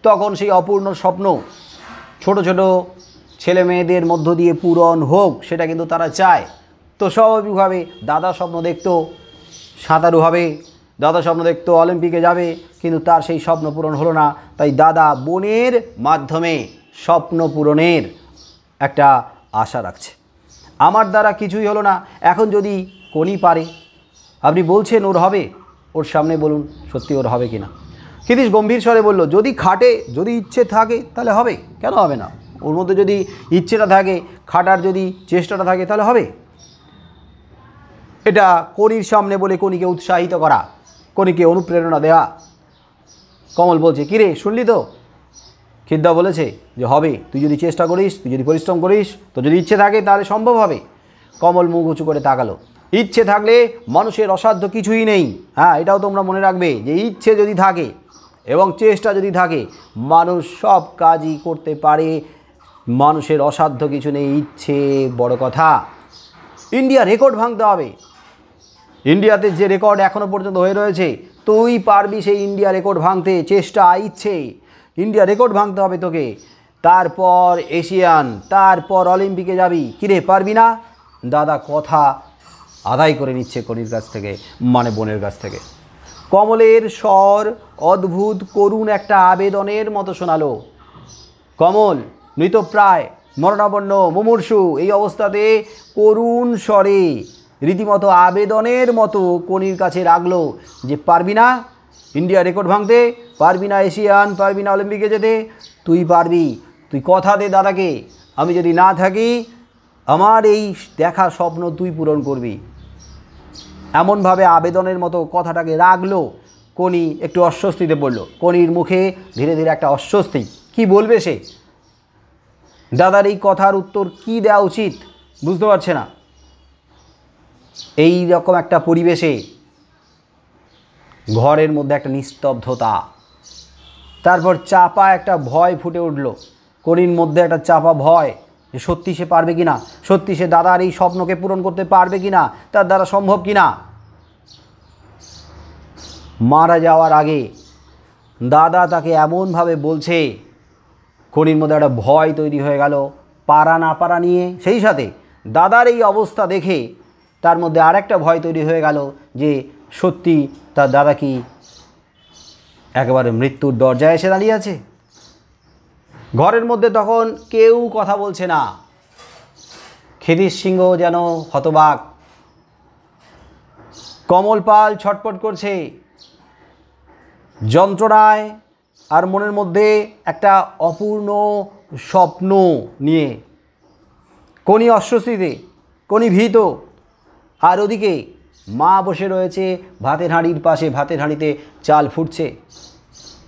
তখন সেই অপূর্ণ স্বপ্ন ছোট ছোট ছেলে মেয়েদের মধ্য দিয়ে পূরণ হোক, সেটা কিন্তু তারা চায়। তো স্বাভাবিকভাবে দাদা স্বপ্ন দেখতো সাঁতারু হবে, দাদা স্বপ্ন দেখতো অলিম্পিকে যাবে, কিন্তু তার সেই স্বপ্ন পূরণ হলো না, তাই দাদা বোনের মাধ্যমে স্বপ্ন পূরণের একটা আশা রাখছে। আমার দ্বারা কিছুই হলো না, এখন যদি কনি পারে, আপনি বলছেন ওর হবে, ওর সামনে বলুন সত্যি ওর হবে কি না। ক্ষিতীশ গম্ভীর স্বরে বলল, যদি খাটে, যদি ইচ্ছে থাকে তাহলে হবে, কেন হবে না? ওর মধ্যে যদি ইচ্ছেটা থাকে, খাটার যদি চেষ্টাটা থাকে তাহলে হবে। এটা কনির সামনে বলে কনিকে উৎসাহিত করা, কনিকে অনুপ্রেরণা দেওয়া। কমল বলছে কিরে শুনলি তো, খিদ্দা বলেছে যে হবে, তুই যদি চেষ্টা করিস, তুই যদি পরিশ্রম করিস, তো যদি ইচ্ছে থাকে তাহলে সম্ভব হবে। কমল মুখ উঁচু করে তাকালো, ইচ্ছে থাকলে মানুষের অসাধ্য কিছুই নেই। হ্যাঁ, এটাও তোমরা মনে রাখবে যে ইচ্ছে যদি থাকে এবং চেষ্টা যদি থাকে, মানুষ সব কাজই করতে পারে, মানুষের অসাধ্য কিছু নেই, ইচ্ছে বড় কথা। ইন্ডিয়া রেকর্ড ভাঙতে হবে, ইন্ডিয়াতে যে রেকর্ড এখনও পর্যন্ত হয়ে রয়েছে, তুই পারবি সেই ইন্ডিয়া রেকর্ড ভাঙতে, চেষ্টা ইচ্ছে, ইন্ডিয়া রেকর্ড ভাঙতে হবে তোকে, তারপর এশিয়ান, তারপর অলিম্পিকে যাবি। কিরে পারবি না? দাদা কথা আদায় করে নিচ্ছে কনির কাছ থেকে, মানে বোনের কাছ থেকে। কমলের স্বর অদ্ভুত করুণ একটা আবেদনের মতো শোনালো। কমল মৃতপ্রায় মরণাপন্ন মুমূর্ষু এই অবস্থাতে করুণ স্বরে রীতিমতো আবেদনের মতো কনির কাছে রাখলো যে পারবি না ইন্ডিয়া রেকর্ড ভাঙতে, পারবি না এশিয়ান, পারবি না অলিম্পিকে যেতে, তুই পারবি, তুই কথা দে দাদাকে, আমি যদি না থাকি আমার এই দেখা স্বপ্ন তুই পূরণ করবি। এমনভাবে আবেদনের মতো কথাটাকে রাখলো। কনি একটু অস্বস্তিতে পড়ল। কনির মুখে ধীরে ধীরে একটা অস্বস্তি, কি বলবে সে, দাদার এই কথার উত্তর কি দেওয়া উচিত বুঝতে পারছে না। এই রকম একটা পরিবেশে ঘরের মধ্যে একটা নিস্তব্ধতা, তারপর চাপা একটা ভয় ফুটে উঠল কনির মধ্যে, একটা চাপা ভয় যে সত্যি সে পারবে কিনা, সত্যি সে দাদার এই স্বপ্নকে পূরণ করতে পারবে কিনা, তার দ্বারা সম্ভব কিনা। মারা যাওয়ার আগে দাদা তাকে এমনভাবে বলছে, কনির মধ্যে একটা ভয় তৈরি হয়ে গেল পারা না পারা নিয়ে। সেই সাথে দাদার এই অবস্থা দেখে তার মধ্যে আরেকটা ভয় তৈরি হয়ে গেল যে সত্যি তার দাদা কি একেবারে মৃত্যুর দরজায় এসে দাঁড়িয়ে আছে। ঘরের মধ্যে তখন কেউ কথা বলছে না। ক্ষিদির সিংহ যেন হতবাক, কমল পাল ছটপট করছে যন্ত্রণায় আর মনের মধ্যে একটা অপূর্ণ স্বপ্ন নিয়ে। কনি অস্বস্তিতে, কনি ভীত, আর ওদিকে মা বসে রয়েছে ভাতের হাঁড়ির পাশে, ভাতের হাঁড়িতে চাল ফুটছে,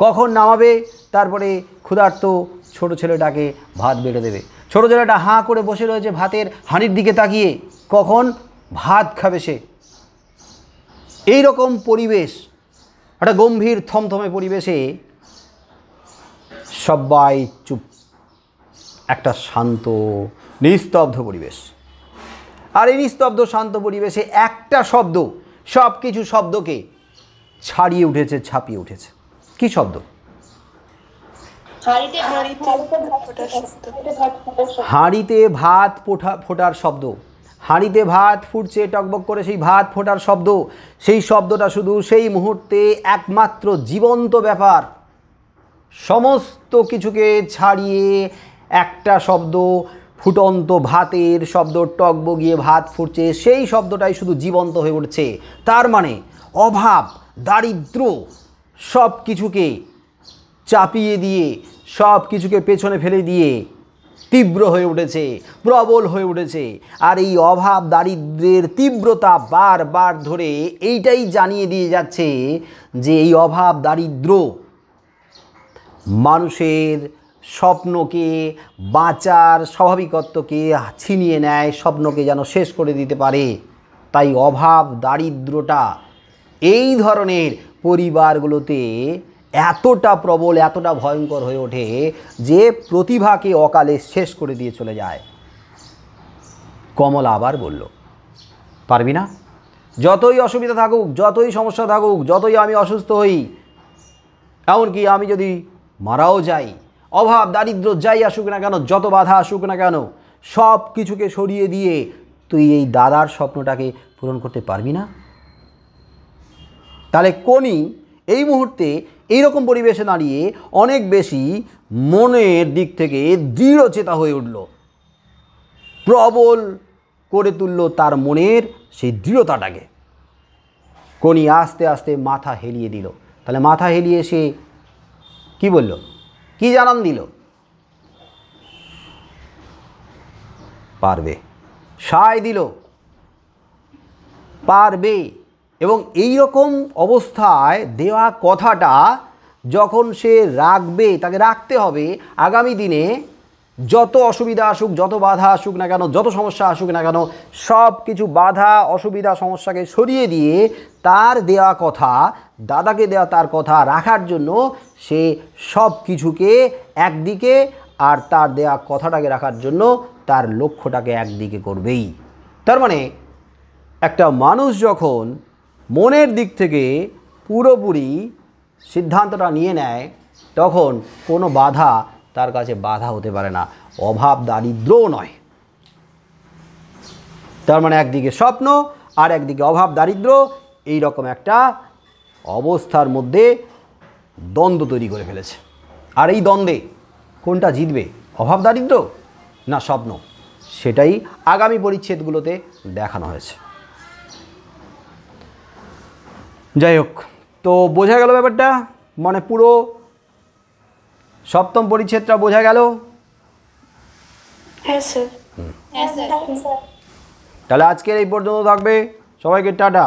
কখন নামাবে, তারপরে ক্ষুধার্ত ছোট ছেলেটাকে ভাত বেড়ে দেবে। ছোট ছেলেটা হাঁ করে বসে রয়েছে ভাতের হাঁড়ির দিকে তাকিয়ে, কখন ভাত খাবে সে। এই রকম পরিবেশ, একটা গম্ভীর থমথমে পরিবেশে সবাই চুপ, একটা শান্ত নিস্তব্ধ পরিবেশ। আর এই নিস্তব্ধ শান্ত পরিবেশে একটা শব্দ সব কিছু শব্দকে ছাড়িয়ে উঠেছে, ছাপিয়ে উঠেছে। কি শব্দ? হাঁড়িতে ভাত ফোটার শব্দ। হাঁড়িতে ভাত ফুটছে টকবক করে, সেই ভাত ফোটার শব্দ। সেই শব্দটা শুধু সেই মুহূর্তে একমাত্র জীবন্ত ব্যাপার। সমস্ত কিছুকে ছাড়িয়ে একটা শব্দ, ফুটন্ত ভাতের শব্দ, টকবগিয়ে ভাত ফুটছে, সেই শব্দটাই শুধু জীবন্ত হয়ে উঠছে। তার মানে অভাব, দারিদ্র সব কিছুকে চাপিয়ে দিয়ে, সব কিছুকে পেছনে ফেলে দিয়ে তীব্র হয়ে উঠেছে, প্রবল হয়ে উঠেছে। আর এই অভাব দারিদ্র্যের তীব্রতা বারবার ধরে এইটাই জানিয়ে দিয়ে যাচ্ছে যে এই অভাব দারিদ্র মানুষের স্বপ্নকে, বাঁচার স্বাভাবিকত্বকে ছিনিয়ে নেয়, স্বপ্নকে যেন শেষ করে দিতে পারে। তাই অভাব দারিদ্রটা এই ধরনের পরিবারগুলোতে এতটা প্রবল, এতটা ভয়ঙ্কর হয়ে ওঠে যে প্রতিভাকে অকালে শেষ করে দিয়ে চলে যায়। কমল আবার বলল, পারবি না? যতই অসুবিধা থাকুক, যতই সমস্যা থাকুক, যতই আমি অসুস্থ হই, এমনকি আমি যদি মারাও যাই, অভাব দারিদ্র যাই আসুক না কেন, যত বাধা আসুক না কেন, সব কিছুকে সরিয়ে দিয়ে তুই এই দাদার স্বপ্নটাকে পূরণ করতে পারবি না? তাহলে কনি এই মুহূর্তে এইরকম পরিবেশে দাঁড়িয়ে অনেক বেশি মনের দিক থেকে দৃঢ়চেতা হয়ে উঠল, প্রবল করে তুলল তার মনের সেই দৃঢ়তাটাকে। কনি আস্তে আস্তে মাথা হেলিয়ে দিল। তাহলে মাথা হেলিয়ে সে কি বলল, কি জানান দিল? পারবে, সায় দিল, পারবে। এবং এই রকম অবস্থায় দেওয়া কথাটা যখন সে রাখবে, তাকে রাখতে হবে আগামী দিনে যত অসুবিধা আসুক, যত বাধা আসুক না কেন, যত সমস্যা আসুক না কেন, সব কিছু বাধা অসুবিধা সমস্যাকে সরিয়ে দিয়ে তার দেওয়া কথা, দাদাকে দেওয়া তার কথা রাখার জন্য সে সব কিছুকে একদিকে আর তার দেওয়া কথাটাকে রাখার জন্য তার লক্ষ্যটাকে একদিকে করবেই। তার মানে একটা মানুষ যখন মনের দিক থেকে পুরোপুরি সিদ্ধান্তটা নিয়ে নেয়, তখন কোনো বাধা তার কাছে বাধা হতে পারে না, অভাব দারিদ্রও নয়। তার মানে একদিকে স্বপ্ন আর একদিকে অভাব দারিদ্র, এই রকম একটা অবস্থার মধ্যে দ্বন্দ্ব তৈরি করে ফেলেছে। আর এই দ্বন্দ্বে কোনটা জিতবে, অভাব দারিদ্র না স্বপ্ন, সেটাই আগামী পরিচ্ছেদগুলোতে দেখানো হয়েছে। যাই হোক, তো বোঝা গেল ব্যাপারটা, মানে পুরো সপ্তম পরিচ্ছেদটা বোঝা গেল। হ্যাঁ স্যার। হ্যাঁ স্যার। তাহলে আজকের এই পর্যন্ত থাকবে, সবাইকে টাটা।